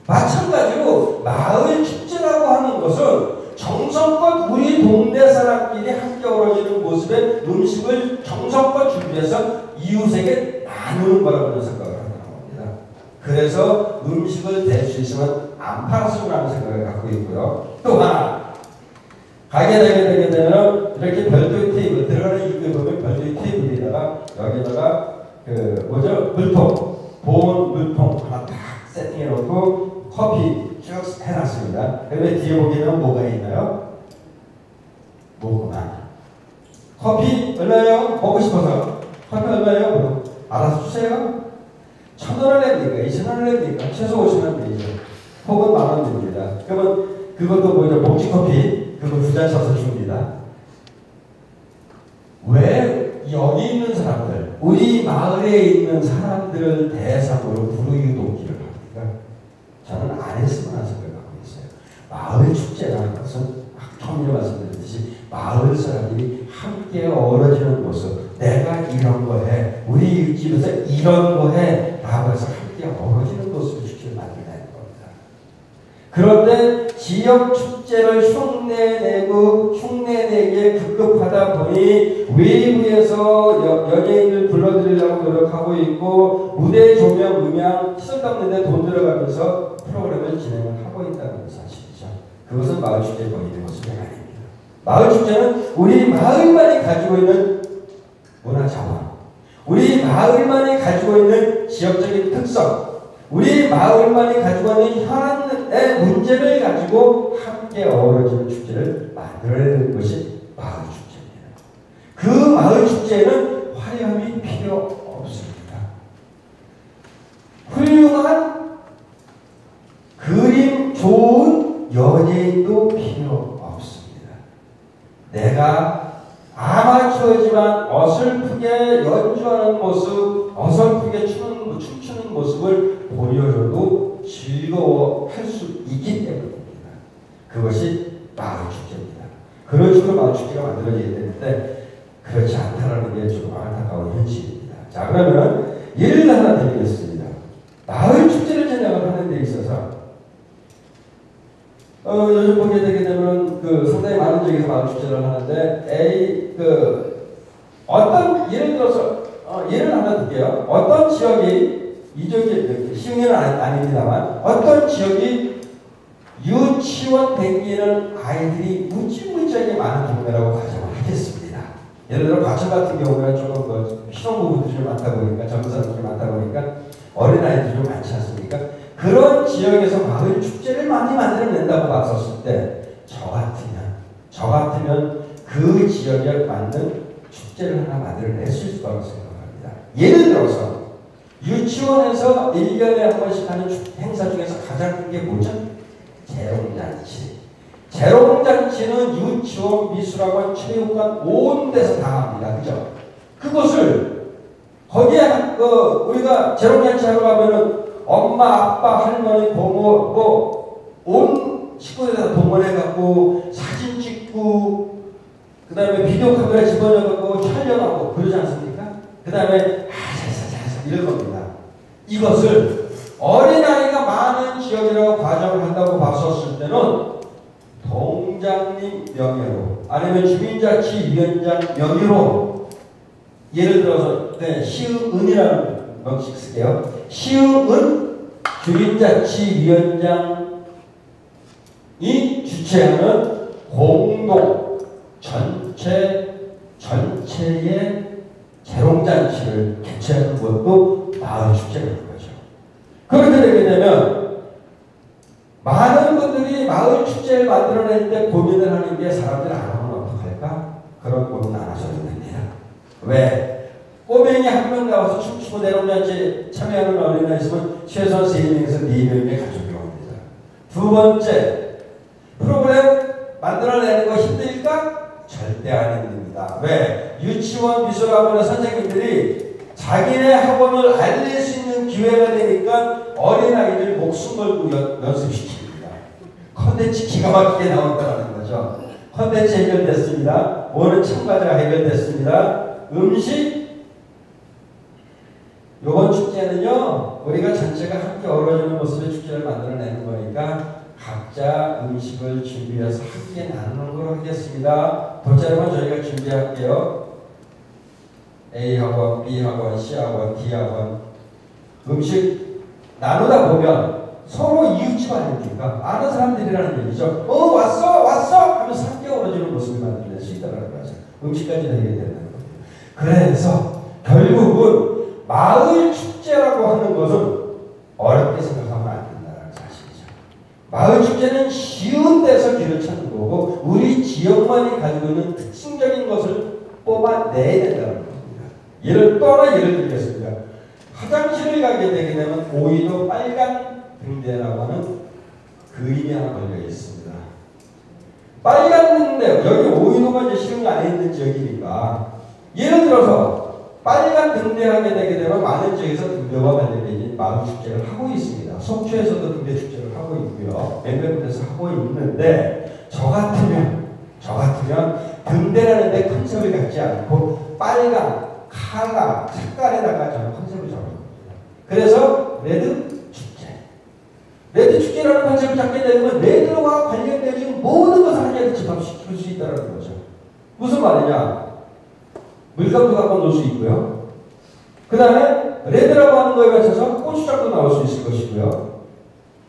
마찬가지로 마을 축제라고 하는 것은 정성껏 우리 동네 사람끼리 함께 어우러지는 모습의 음식을 정성껏 준비해서 이웃에게 나누는 거라고 생각을 하는 겁니다. 그래서 음식을 댈 수 있으면 안 팔았으면 생각을 갖고 있고요. 또 하나 가게 되게 되면 이렇게 별도의 테이블 들어가는 입구에 보면 별도의 테이블에다가 여기다가 물통 보온 물통 하나 딱 세팅해 놓고 커피 쭉 해놨습니다. 그런데 뒤에 보기에는 뭐가 있나요? 뭐구나. 커피 얼마예요? 먹고 싶어서. 커피 얼마예요? 알아서 주세요. 1,000원을 냅니까? 2,000원을 냅니까? 최소 50원 되죠. 혹은 10,000원 됩니다. 그러면 그것도 뭐죠? 목지커피 그거 2잔 써서 줍니다. 왜 여기 있는 사람들, 우리 마을에 있는 사람들을 대상으로 불우유동기를 합니까? 저는 안 했으면 하는 생각을 갖고 있어요. 마을 축제라는 것은 처음에 말씀드렸듯이 마을 사람들이 함께 어우러지는 모습, 내가 이런 거 해, 우리 집에서 이런 거 해 라고 해서 함께 어우러지는 모습을 축제를 만들어내는 겁니다. 그런데 지역 축제를 흉내내기에 급급하다 보니 외부에서 연예인을 불러들이려고 노력하고 있고 무대 조명, 음향, 시설 닦는데 돈 들어가면서 프로그램을 진행을 하고 있다는 사실이죠. 그것은 마을 축제에 보이는 모습이 아닙니다. 마을 축제는 우리 마을만이 가지고 있는 문화 자원, 우리 마을만이 가지고 있는 지역적인 특성, 우리 마을만이 가지고 있는 현안의 문제를 가지고 함께 어우러지는 축제를 만들어내는 것이 마을 축제입니다. 그 마을 축제에는 화려함이 필요 없습니다. 훌륭한 그림 좋은 연예인도 필요 없습니다. 내가 아마추어지만 어설프게 연주하는 모습, 어설프게 춤추는 모습을 보여줘도 즐거워할 수 있기 때문입니다. 그것이 마을 축제입니다. 그런 식으로 마을 축제가 만들어져야 되는데 그렇지 않다는 게 조금 안타까운 현실입니다. 자, 그러면 예를 하나 드리겠습니다. 마을 축제를 진행을 하는 데 있어서 요즘 보게 되게 되면 상당히 많은 지역에서 마을 축제를 하는데 어떤 예를 들어서 예를 하나 드릴게요. 어떤 지역이 이 지역이 시흥은 아닙니다만 어떤 지역이 유치원 다니는 아이들이 무지무지하게 많은 동네라고 가정을 하겠습니다. 예를 들어 과천 같은 경우는 조금 신혼부부들이 좀 많다 보니까 젊은 사람들이 많다 보니까 어린아이들이 좀 많지 않습니까? 그런 지역에서 마을 축제를 많이 만들어낸다고 봤었을 때 저 같으면 그 지역에 맞는 축제를 하나 만들어낼 수 있을 거라고 생각합니다. 예를 들어서 유치원에서 1년에 한 번씩 하는 행사 중에서 가장 큰 게 뭐죠? 재롱잔치. 재롱잔치는 유치원, 미술학원, 체육관 온 데서 다 합니다. 그죠? 그것을 거기에 우리가 재롱잔치 하러 가면은 엄마, 아빠, 할머니, 고모, 온 식구들에다 동원해갖고 사진 찍고 그 다음에 비디오 카메라 집어넣어갖고 촬영하고 그러지 않습니까? 그 다음에 잘했어 이럴 겁니다. 이것을 어린아이가 많은 지역이라고 가정을 한다고 봤었을 때는 동장님 명의로 아니면 주민자치위원장 명의로 예를 들어서 시의은이라는 명식 쓸게요. 시의은 주민자치위원장이 주최하는 공동 전체의 재롱잔치를 개최하는 것도 마을 축제라는 거죠. 그렇게 되게 되면 많은 분들이 마을 축제를 만들어낼 때 고민을 하는 게 사람들 안 하면 어떡할까? 그런 고민 안 하셔도 됩니다. 왜? 꼬맹이 한 명 나와서 춤추고 내롱잔치에 참여하는 어린아이 있으면 최소한 3명에서 4명의 가족이 옵니다. 두 번째, 프로그램 만들어내는 거 힘들까? 절대 안 힘듭니다. 왜? 유치원 미술학원의 선생님들이 자기네 학원을 알릴 수 있는 기회가 되니까 어린아이들 목숨 걸고 연습시킵니다. 컨텐츠 기가 막히게 나온다는 거죠. 컨텐츠 해결됐습니다. 오늘 참가자가 해결됐습니다. 음식 이번 축제는요 우리가 전체가 함께 어우러지는 모습의 축제를 만들어내는 거니까 각자 음식을 준비해서 함께 나누는 걸로 하겠습니다. 도짜리만 저희가 준비할게요. A학원, B학원, C학원, D학원 음식 나누다 보면 서로 이웃집 아닙니까? 아는 사람들이라는 얘기죠. 왔어 하면서 함께 어우러지는 모습을 만들어낼 수 있다는 거죠. 음식까지 해결되는 겁니다. 그래서 결국은 마을 축제라고 하는 것은 어렵게 생각하면 안 된다는 사실이죠. 마을 축제는 쉬운 데서 길을 찾는 거고 우리 지역만이 가지고 있는 특징적인 것을 뽑아내야 된다는 겁니다. 예를 들겠습니다. 화장실을 가게 되게 되면 오이도 빨간 등대라고 하는 그림이 하나 걸려 있습니다. 빨간 등대, 여기 오이도가 이제 시흥 안에 있는 지역이니까 예를 들어서 빨간 등대하게 되게 되면 많은 지역에서 등대와 관련된 마을 축제를 하고 있습니다. 속초에서도 등대 축제를 하고 있고요. 몇몇 곳에서 하고 있는데 저 같으면 등대라는 데 컨셉을 갖지 않고 빨간, 칼라, 색깔에다가 저는 컨셉을 잡았습니다. 그래서 레드 축제라는 컨셉을 잡게 되면 레드와 관련된 모든 것을 한 자리에 집합시킬 수 있다는 거죠. 무슨 말이냐? 물감도 갖고 놀 수 있고요. 그 다음에 레드라고 하는 거에 맞춰서 고추장도 나올 수 있을 것이고요.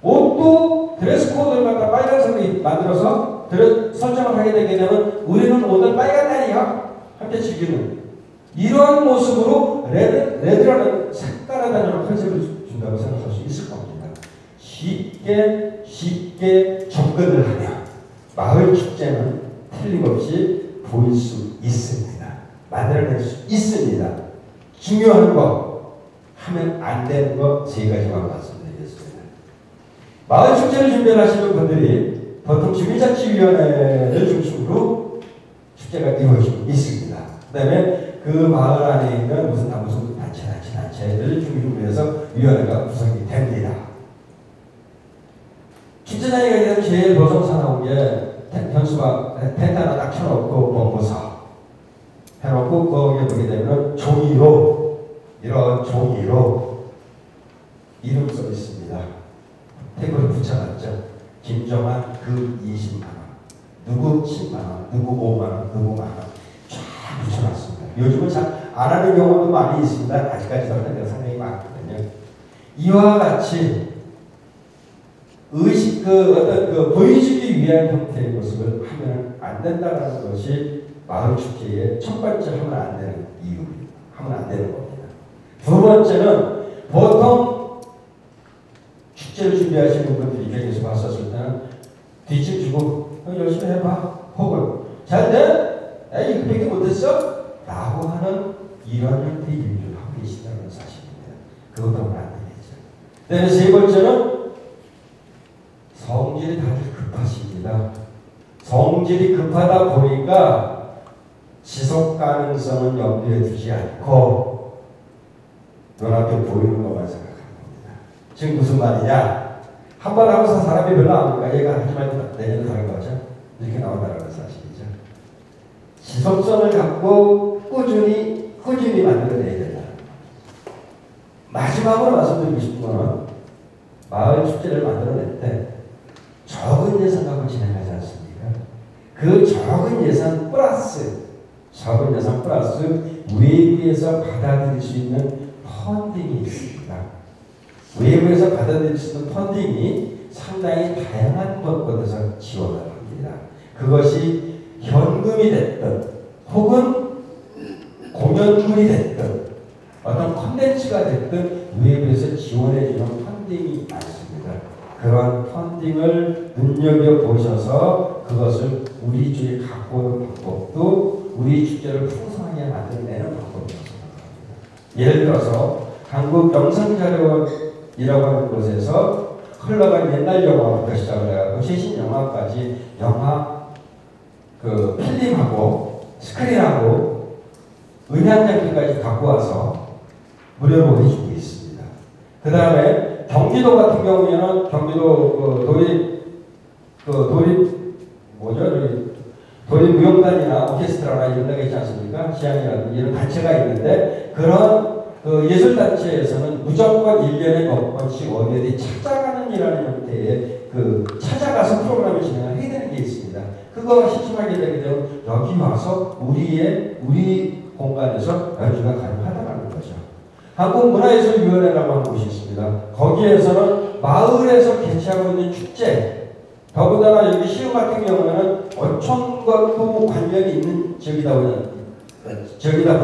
옷도 드레스 코드를 갖다 빨간색으로 만들어서 설정을 하게 되게 되면 우리는 오늘 빨간 날이야 함께 즐기는 이러한 모습으로 레드라는 색깔에 대한 컨셉을 준다고 생각할 수 있을 겁니다. 쉽게 접근을 하면 마을 축제는 틀림없이 보일 수 있습니다. 만들어낼 수 있습니다. 중요한 거, 하면 안 되는 거 3가지만 말씀드리겠습니다. 마을 축제를 준비하시는 분들이 보통 주민자치위원회를 중심으로 축제가 이루어지고 있습니다. 그 다음에 그 마을 안에 있는 무슨 단체를 중심으로 해서 위원회가 구성이 됩니다. 축제장에 가게 되면 제일 보성사나운 게 현수막 텐트 하나 딱 쳐놓고 봉부서 해놓고 거기에 보게 되면 이런 종이로 이름 써 있습니다. 테이블에 붙여놨죠. 김정한 그 20만원, 누구 10만원, 누구 5만원, 누구 만원 쫙 붙여놨습니다. 요즘은 잘 안 하는 경우도 많이 있습니다. 아직까지도 하는 데가 상당히 많거든요. 이와 같이 보여주기 위한 형태의 모습을 하면 안 된다는 것이 마을 축제의 첫 번째 하면 안 되는 이유입니다. 하면 안 되는 겁니다. 두 번째는 보통 축제를 준비하시는 분들 입장에서 봤었을 때는 뒷짐 주고 열심히 해봐. 혹은 잘 돼? 에이 그렇게 못했어? 라고 하는 이런 형태의 일을 하고 계시다는 사실입니다. 그것도 하면 안 되겠죠. 그 다음에 세 번째는 성질이 다들 급하십니다. 성질이 급하다 보니까 지속 가능성은 염두에 두지 않고 눈앞에 보이는 것만 생각하는 겁니다. 지금 무슨 말이냐? 한 번 하고서 사람이 별로 안 오니까 얘가 하지 말고 내년에 다른 거죠. 이렇게 나온다는 사실이죠. 지속성을 갖고 꾸준히 만들어내야 된다. 마지막으로 말씀드리고 싶은 거는 마을 축제를 만들어낼 때 적은 예산 갖고 진행하지 않습니까? 그 적은 예산 플러스 외부에서 받아들일 수 있는 펀딩이 있습니다. 외부에서 받아들일 수 있는 펀딩이 상당히 다양한 곳에서 지원을 합니다. 그것이 현금이 됐든 혹은 공연물이 됐든 어떤 콘텐츠가 됐든 외부에서 지원해주는 펀딩이 많습니다. 그런 펀딩을 눈여겨보셔서 그것을 우리 주에 갖고 오는 방법도 우리 축제를 풍성하게 만들어내는 방법이라고 생각합니다. 예를 들어서 한국영상자료원이라고 하는 곳에서 흘러간 옛날 영화부터 시작을 해가지고 최신 영화까지 영화 필름하고 스크린하고 음향장비까지 갖고 와서 무료로 해주고 있습니다. 그 다음에 경기도 같은 경우에는 경기도 도립무용단이나 오케스트라나 이런 데가 있지 않습니까? 시향이라든지 이런 단체가 있는데 그런 예술단체에서는 무조건 1년에 몇 번씩 어디에 찾아가는이라는 형태의 찾아가서 프로그램을 진행을 해야 되는 게 있습니다. 그거 신청하게 되게 되면 여기 와서 우리 공간에서 연주가 가능하다는 거죠. 한국문화예술위원회라고 하는 곳이 있습니다. 거기에서는 마을에서 개최하고 있는 축제, 더군다나 여기 시흥 같은 경우에는 어촌과도 관련이 있는 지역이다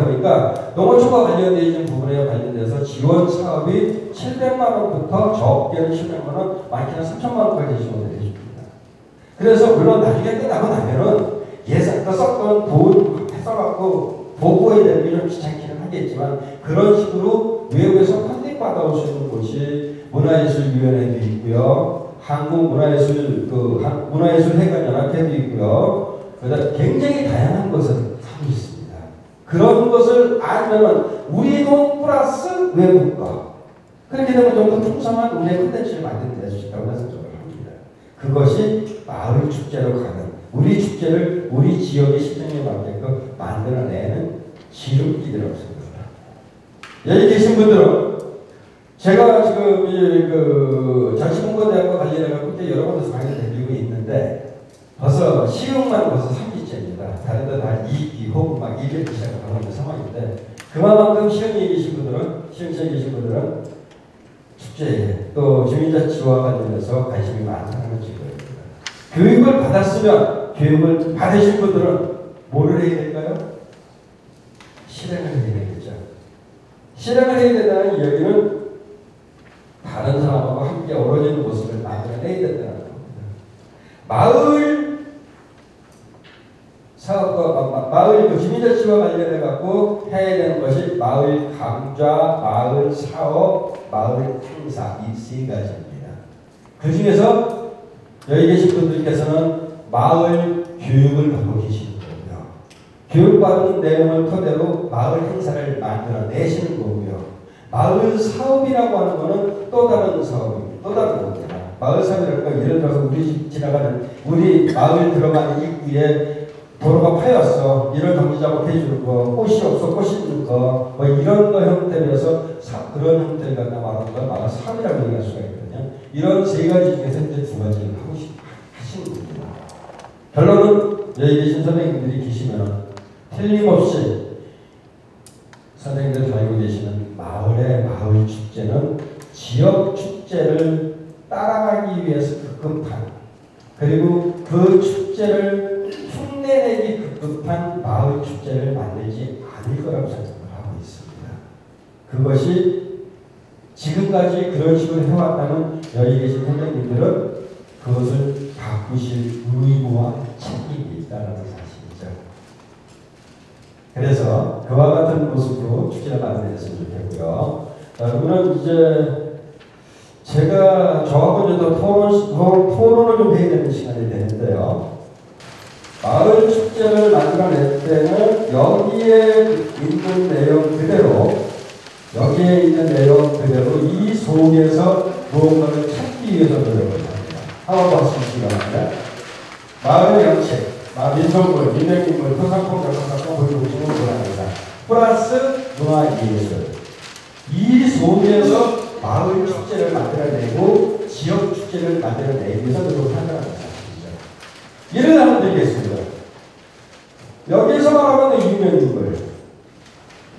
보니까 농어촌과 관련되어 있는 부분에 관련돼서 지원 사업이 700만 원부터 적게는 700만 원, 많게는 3천만 원까지 지원을 해줍니다. 그래서 물론 나중에 끝나고 나면은 예산 썼던 돈 써갖고 보고해야 되는 게 좀 귀찮기는 하겠지만 그런 식으로 외국에서 펀딩 받아올 수 있는 곳이 문화예술위원회도 있고요. 문화예술회관연합회도 있고요. 그다음 굉장히 다양한 것을 하고 있습니다. 그런 것을 알면은 우리 돈 플러스 외국 거 그렇게 되면 좀 더 풍성한 우리의 콘텐츠를 만들어낼 수 있다고 생각을 합니다. 그것이 마을 축제로 가는 우리 축제를 우리 지역의 시장에 맞게끔 만들어내는 지름길이라고 생각합니다. 여기 계신 분들은 제가 지금 전시문고대학과 관련해서 여러 군데서 강의를 드리고 있는데 벌써 시흥만 벌써 3기째입니다. 다른 데는 한 2기 혹은 막 2기 시작하고 있는 상황인데 그만큼 시흥에 계신 분들은 축제에 또 주민자치와 관련해서 관심이 많다는 증거입니다. 교육을 받았으면 교육을 받으신 분들은 뭐를 해야 될까요? 실행을 해야 되겠죠. 실행을 해야 된다는 이야기는 다른 사람하고 함께 어우러지는 모습을 만들어내야 된다는 겁니다. 마을 사업과 마을 주민자치와 관련해 갖고 해야 되는 것이 마을 강좌, 마을 사업, 마을 행사 이 세 가지입니다. 그 중에서 여기 계신 분들께서는 마을 교육을 받고 계시는 거고요. 교육받은 내용을 토대로 마을 행사를 만들어 내시는 거고요. 마을 사업이라고 하는 것은 또 다른 사업입니다. 또 다른 겁니다. 마을 사업이라는 건 예를 들어서 우리 집 지나가는 우리 마을 들어가는 입구에 도로가 파였어. 이런 정지작업 해주는 거, 꽃이 없어, 꽃이 있는 거, 뭐 이런 거 형태로서 그런 형태를 갖다 말하는 걸 마을 사업이라고 얘기할 수가 있거든요. 이런 세 가지 중에서 이제 두 가지를 하시는 겁니다. 결론은 여기 계신 선생님들이 계시면 틀림없이 선생님들 가지고 계시는 마을 축제는 지역 축제를 따라가기 위해서 급급한 그리고 그 축제를 흉내내기 급급한 마을 축제를 만들지 않을 거라고 생각을 하고 있습니다. 그것이 지금까지 그런 식으로 해왔다는 여기 계신 선생님들은 그것을 바꾸실 의무와 책임이 있다는 사실이죠. 그래서 그와 같은 모습으로 축제를 만들었으면 좋겠고요. 여러분은 이제 제가 저하고 이제 토론을 좀 해야 되는 시간이 되는데요. 마을 축제를 만들어낼 때는 여기에 있는 내용 그대로 이 속에서 무언가를 찾기 지키기 위해서 노력을 합니다. 한번 봤습니다. 마을의 영체, 민속물, 민행인물, 토상품, 역사상, 보유공식을 보완합니다. 플러스 문화예술. 이 속에서 마을 축제를 만들어내고 지역 축제를 만들어내기 위해서 노력을 한다는 사실이죠. 예를 들면 드리겠습니다. 여기서 말하는 유명인물,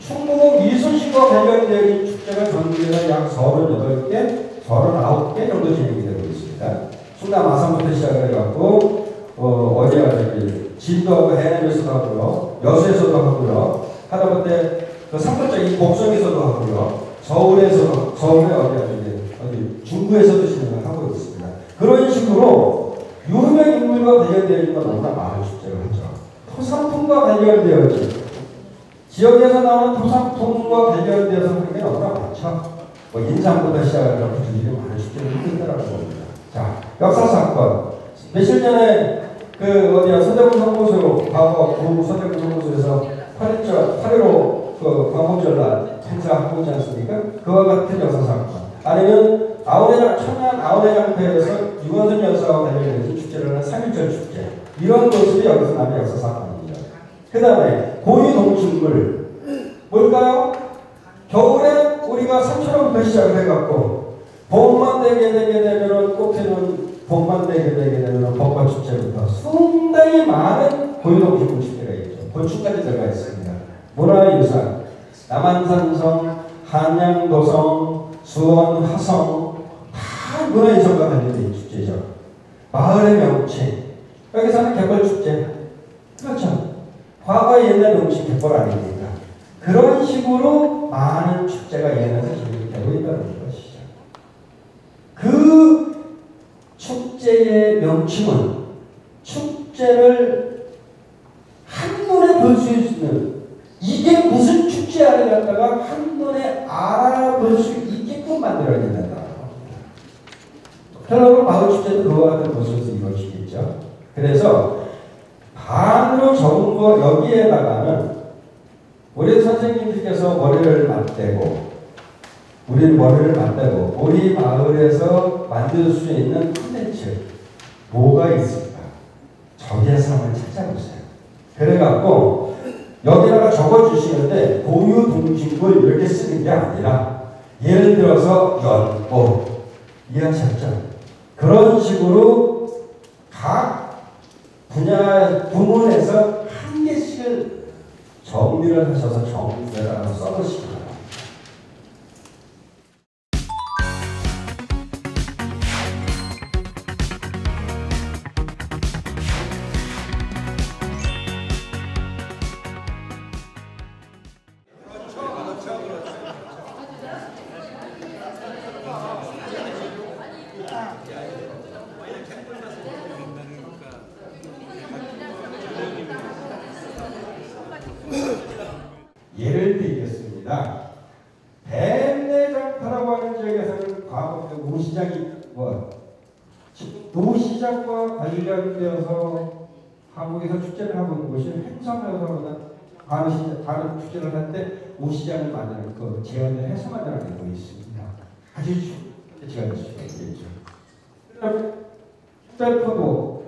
충북 이순신과 관련된 축제가 전국에서 약 38개, 39개 정도 진행이 되고 있습니다. 충남 아산부터 시작을 해갖고 어디야 저기 진도하고 해남에서도 하고요, 여수에서도 하고요, 하다못해 그 산골짜기 곡성에서도 하고요, 서울에 어디야 어디 중구에서도 진행을 하고 있습니다. 그런 식으로 유명 인물과 관련되어 있는 건 너무나 많은 축제를 하죠. 토상품과 관련되어지 지역에서 나오는 토상품과 관련되어서 하는 게 너무나 많죠. 뭐 인삼부터 시작해서 분들이 많은 축제를 흔들더라는 겁니다. 자, 역사 사건. 며칠 전에 그 어디야 서대문 성모소 과거 구 서대문 성모소에서 8.15 그 광복절날 행사하고 있지 않습니까? 그와 같은 역사 사건. 아니면 천안 아우레장터에서 유건선 여사와 관련해서 축제를 하는 3.1절 축제. 이런 모습이 여기서 나는 역사 사건입니다. 그 다음에 고유동식물. 뭘까요? 겨울에 우리가 삼천원부터 시작을 해갖고 봄만 되게 되면은 꽃피는 봄만 되게 되면은 벚꽃축제부터 상당히 많은 고유동식물 축제가 있죠. 곤충까지 들어가 있습니다. 문화유산, 남한산성, 한양도성, 수원, 화성 다 문화유산과 관련된 축제죠. 마을의 명칭, 여기서는 갯벌축제. 그렇죠. 과거의 옛날 명칭 갯벌 아닙니까? 그런 식으로 많은 축제가 예년에서 진행되고 있다는 것이죠. 그 축제의 명칭은 축제를 한눈에 볼 수 있는, 이게 무슨 축제야를 갖다가 한눈에 알아볼 수 있게끔 만들어야 된다는 겁니다. 결론은 마을 축제도 그와 같은 모습에서 이루어지겠죠. 그래서 반으로 적은 거 여기에다가는 우리 선생님들께서 머리를 맞대고 우리 마을에서 만들 수 있는 콘텐츠 뭐가 있을까? 적예성을 찾아보세요. 그래갖고 여기다가 적어주시는데 고유동식물 이렇게 쓰는 게 아니라 예를 들어서 연꽃, 이해하셨죠? 그런 식으로 각 분야 부문에서 한 개씩을 정리를 하셔서 정리를 써놓으시기 바랍니다. 예를 들겠습니다. 뱀내장터라고 하는 지역에서는 과거 노시장이 노시장과 관련되어서 한국에서 축제를 하고 있는 곳이 행성에서보다 다른 축제를 할 때 노시장을 만드는 그 재현을 해서 만들어내고 있습니다. 아주 제가 수가 있겠죠. 짤포도,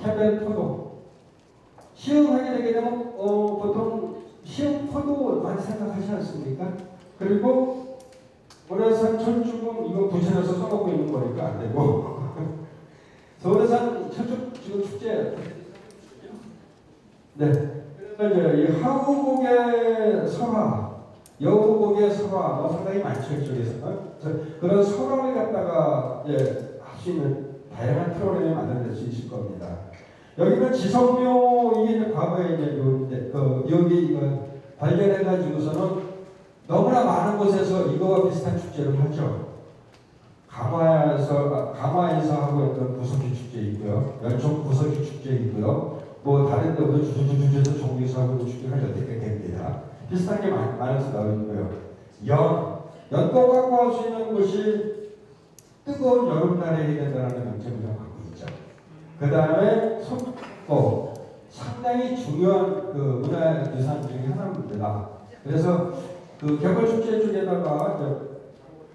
캐벨포도 시음하게 되게 되면 보통 시음포도 많이 생각하지 않습니까? 그리고 모래산 철쭉은 이거 부천에서 써먹고 있는 거니까 안 되고 서울에산 철쭉 지금 축제 그래서 이 하우곡의 설화, 여우곡의 설화 상당히 많죠. 이쪽에서 그런 설화를 갖다가 할 수 있는 다양한 프로그램을 만들어낼 수 있을 겁니다. 여기는 지성묘, 이게 과거에 여기 이거 관련해가지고서는 너무나 많은 곳에서 이거와 비슷한 축제를 하죠. 강화에서 하고 있는 구석기 축제 있고요. 연천 구석기 축제 있고요. 뭐 다른 데도 주주주주에서 종교에서 하고 있는 축제가 여태껏 됩니다. 비슷한 게 많아서 나오고요. 연꽃 갖고 할 수 있는 곳이 뜨거운 여름날에 해야 된다는 명칭을 갖고 있죠. 그 다음에 속도 상당히 중요한 그 문화유산 중에 하나입니다. 그래서 그 갯벌축제 쪽에다가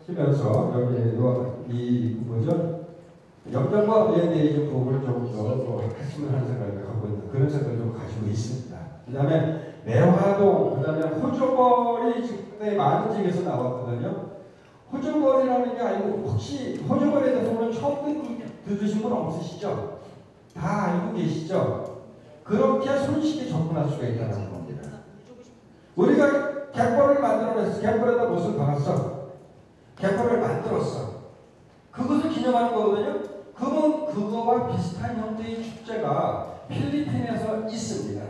하면서 여기 이 뭐죠? 영장과 관련된 부분을 좀더 했으면 하는 생각을 갖고 있는 그런 생각을 좀 가지고 있습니다. 그 다음에 매화동, 그 다음에 호저벌이 지금 많은 지역에서 나왔거든요. 호저벌이라는 게 아니고 혹시 호저벌에 대해서 오늘 처음 들으신 분 없으시죠? 다 알고 계시죠? 그렇게 손쉽게 접근할 수가 있다는 겁니다. 우리가 갯벌을 만들어냈어. 갯벌에다 무엇을 박았어? 갯벌을 만들었어. 그것을 기념하는 거거든요. 그러면 그거와 비슷한 형태의 축제가 필리핀에서 있습니다.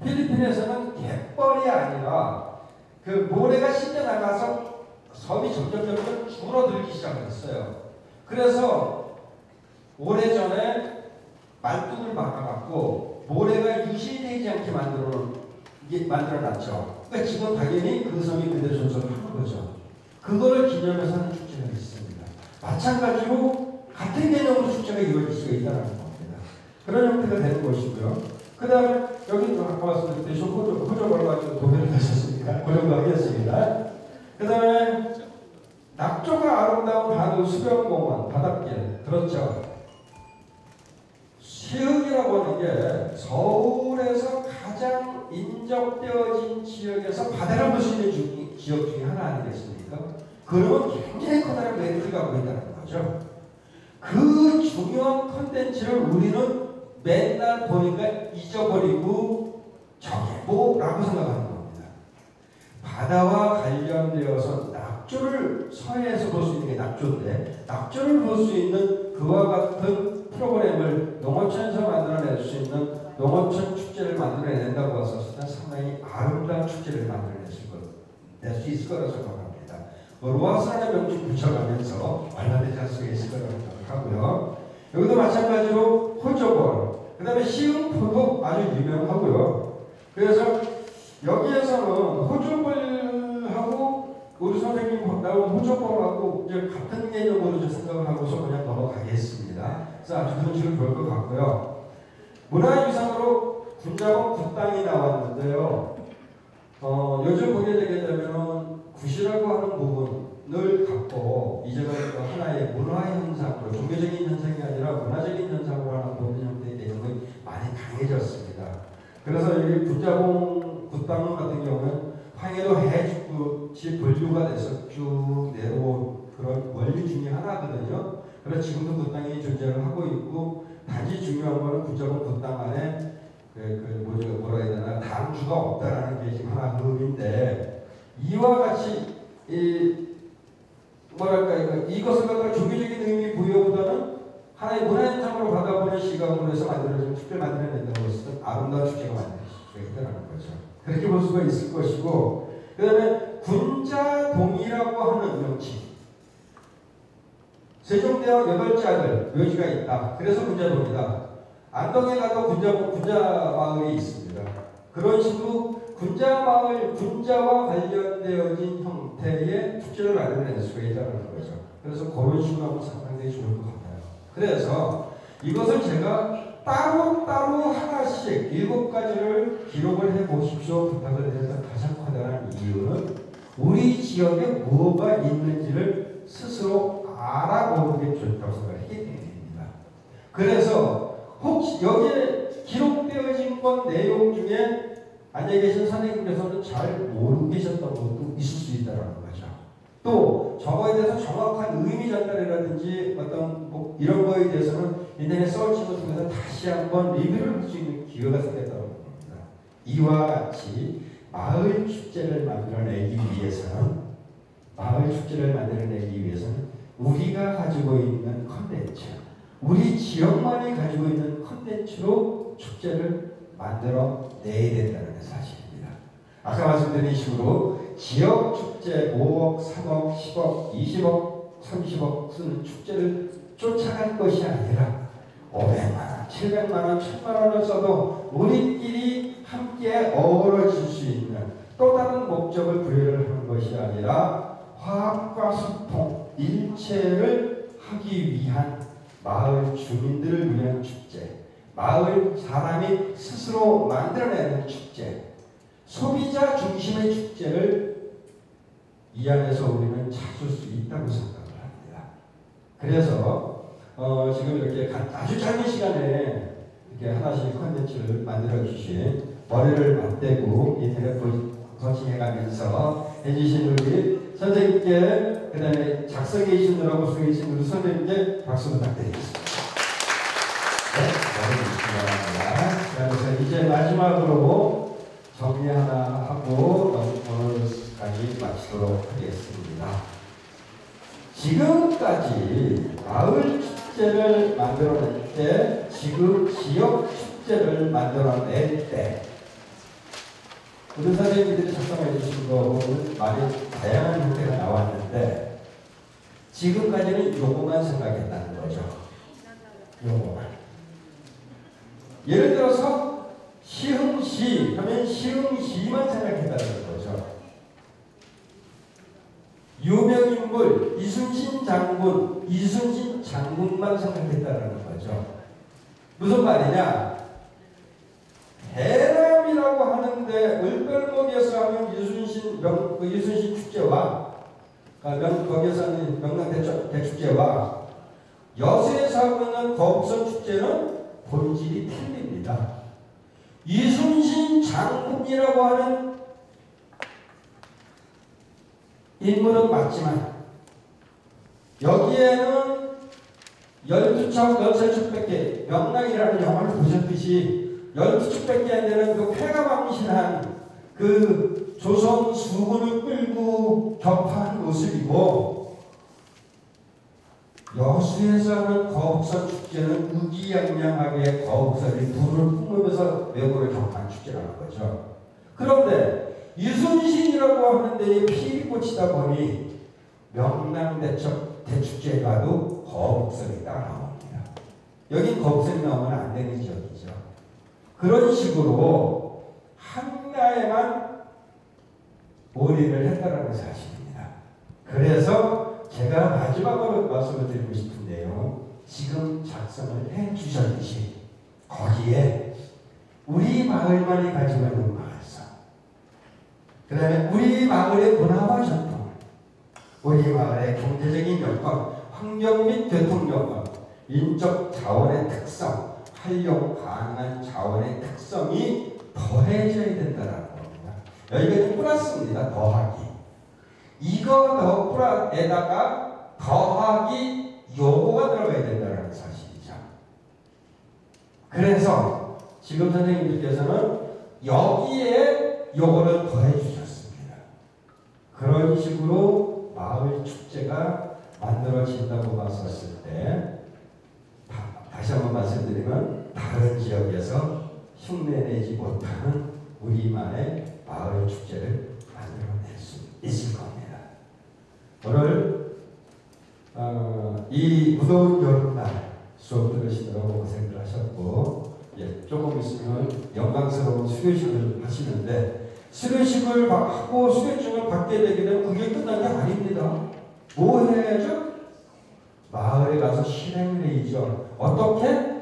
필리핀에서는 갯벌이 아니라 그 모래가 씻겨 나가서 섬이 점점 줄어들기 시작했어요. 그래서 오래전에 말뚝을 막아갖고 모래가 유실되지 않게 만들어놨죠. 그러니까 지금 당연히 그 섬이 그대로 존속하는 거죠. 그거를 기념해서 하는 축제가 있습니다. 마찬가지로 같은 개념으로 축제가 이루어질 수가 있다는 겁니다. 그런 형태가 되는 것이고요. 그 다음에 여기 아까 말씀드렸듯이 호저벌 가지고 도배를 하셨으니까 그 정도 하겠습니다. 그 다음에 낙조가 아름다운 한우 수변공원 바닷길 들었죠? 시흥이라고 하는 게 서울에서 가장 인접되어진 지역에서 바다를 볼 수 있는 지역 중에 하나 아니겠습니까? 그러면 굉장히 커다란 메리트를 갖고 있다는 거죠. 그 중요한 컨텐츠를 우리는 맨날 보니까 잊어버리고 저게 뭐라고 생각하는 겁니다. 바다와 관련되어서 낙조를 서해에서 볼 수 있는 게 낙조인데 낙조를 볼 수 있는 그와 같은 프로그램을 농어촌에서 만들어낼 수 있는 농어촌 축제를 만들어낸다고 했었을 때 상당히 아름다운 축제를 만들어낼 수 있을 거라고 생각합니다. 로아스라는 명칭 붙여가면서 얼마든지 할 수 있을 거라고 생각하고요. 여기도 마찬가지로 호저벌, 그 다음에 시흥포도 아주 유명하고요. 그래서 여기에서는 호저벌하고 우리 선생님 나온 호저벌하고 이제 같은 개념으로 생각을 하고서 그냥 넘어가겠습니다. 그래서 아주 그런 좋을 것 같고요. 문화유산으로 군자봉 굿당이 나왔는데요. 요즘 보게 되게 되면은 굿이라고 하는 부분을 갖고 이제는 하나의 문화현상으로 종교적인 현상이 아니라 문화적인 현상으로 하는 보는 형태의 내용이 많이 강해졌습니다. 그래서 이 군자봉 굿당 같은 경우는 황해도 해축구지 분류가 돼서 쭉 내려온 그런 원리 중에 하나거든요. 그래서 지금도 굿당이 존재를 하고 있고 단지 중요한 거는 군자봉 굿당 안에 뭐라 해야 되나 당주가 없다라는 게 지금 하나 흠인데 이와 같이 이것을 갖다가 종교적인 의미 부여보다는 하나의 문화현상으로 받아보는 시각으로 해서 만들어진 축제를 만들어낸다고 했을 때 아름다운 축제가 만들 수가 있다는 거죠. 그렇게 볼 수가 있을 것이고 그 다음에 군자동이라고 하는 명칭 세종대왕 8째 아들 묘지가 있다. 그래서 군자동이다. 안동에 가도 군자마을이 있습니다. 그런 식으로 군자마을, 군자와 관련되어진 형태의 축제를 만들어낼 수가 있다는 거죠. 그래서 그런 식으로 하면 상당히 좋을 것 같아요. 그래서 이것을 제가 따로따로 하나씩 7가지를 기록을 해 보십시오 부탁을 드려서 가장 커다란 이유는 우리 지역에 뭐가 있는지를 스스로 알아보는 게 좋다고 생각했기 때문입니다. 그래서 혹시 여기에 기록되어진 건 내용 중에 앉아 계신 선생님께서는 잘 모르고 계셨던 것도 있을 수 있다는 거죠. 또 저거에 대해서 정확한 의미 전달이라든지 어떤 뭐 이런 거에 대해서는 인터넷 서치를 통해서 다시 한번 리뷰를 할 수 있는 기회가 생겼다고 봅니다. 이와 같이 마을 축제를 만들어내기 위해서는 우리가 가지고 있는 컨텐츠, 우리 지역만이 가지고 있는 컨텐츠로 축제를 만들어 내야 된다는 사실입니다. 아까 말씀드린 식으로 지역 축제 5억, 3억, 10억, 20억, 30억 쓰는 축제를 쫓아갈 것이 아니라 500만원, 700만원, 1000만원을 써도 우리끼리 함께 어우러질 수 있는 또 다른 목적을 부여를 하는 것이 아니라 화합과 소통, 일체를 하기 위한 마을 주민들을 위한 축제, 마을 사람이 스스로 만들어내는 축제, 소비자 중심의 축제를 이 안에서 우리는 찾을 수 있다고 생각을 합니다. 그래서 지금 이렇게 아주 짧은 시간에 이렇게 하나씩 컨텐츠를 만들어 주신 머리를 맞대고 인터넷 거치해가면서 해주신 우리 선생님께, 그 다음에 작성해 주시느라고 수고해주신 우리 선생님께 박수 부탁드리겠습니다. 네, 그래서 이제 마지막으로 정리 하나 하고 오늘 강의 마치도록 하겠습니다. 지금까지 마을 축제를 만들어낼 때, 지금 지역 축제를 만들어낼 때, 우리 선생님들이 작성해 주신 거는 말이 다양한 형태가 나왔는데, 지금까지는 요거만 생각했다는 거죠. 요거만. 예를 들어서 시흥시 하면 시흥시만 생각했다는 거죠. 유명인물 이순신 장군, 이순신 장군만 생각했다는 거죠. 무슨 말이냐? 해남이라고 하는데 을별목에서 하면 이순신 축제와 거기에서는 명랑 대축제와 여수에서 하는 거북선 축제는 본질이 틀립니다. 이순신 장군이라고 하는 인물은 맞지만 여기에는 12척 13척밖에, 명랑이라는 영화를 보셨듯이 12척밖에 안 되는 그 패가망신한 그 조선 수군을 끌고 격파한 모습이고, 여수에서 하는 거북선 축제는 의기양양하게 거북선이 불을 뿜으면서 외부를 격파한 축제라는 거죠. 그런데 이순신이라고 하는데 피리 꽂히다 보니 명랑대축제에 가도 거북선이 따라옵니다. 여긴 거북선이 나오면 안 되는 지역이죠. 그런 식으로 한나에만 몰입을 했다는 사실입니다. 그래서 제가 마지막으로 말씀을 드리고 싶은데요. 지금 작성을 해 주셨듯이 거기에 우리 마을만이 가지고 있는 마을사, 그 다음에 우리 마을의 문화와 전통, 우리 마을의 경제적인 여건, 환경 및 교통 여건, 인적 자원의 특성, 활용 가능한 자원의 특성이 더해져야 된다는 겁니다. 여기가 플러스입니다. 더하기. 이거 더에다가 더하기 요거가 들어가야 된다는 사실이죠. 그래서 지금 선생님들께서는 여기에 요거를 더해 주셨습니다. 그런 식으로 마을 축제가 만들어진다고 봤었을 때, 다시 한번 말씀드리면 다른 지역에서 흉내내지 못하는 우리만의 마을 축제를 만들어낼 수 있을 겁니다. 오늘 이 무더운 여름날 수업 들으시느라고 고생들 하셨고, 조금 있으면 영광스러운 수료식을 하시는데, 수료식을 하고 수료증을 받게 되게 되면 그게 끝난 게 아닙니다. 뭐 해야죠? 마을에 가서 실행을 해야죠. 어떻게?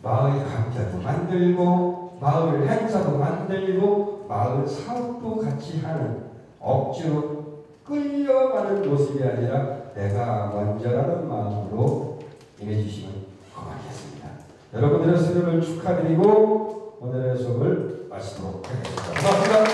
마을 강좌도 만들고, 마을 행사도 만들고, 마을 사업도 같이 하는, 억지로 끌려가는 모습이 아니라 내가 먼저라는 마음으로 임해주시면 고맙겠습니다. 여러분들의 수료를 축하드리고 오늘의 수업을 마치도록 하겠습니다. 고맙습니다.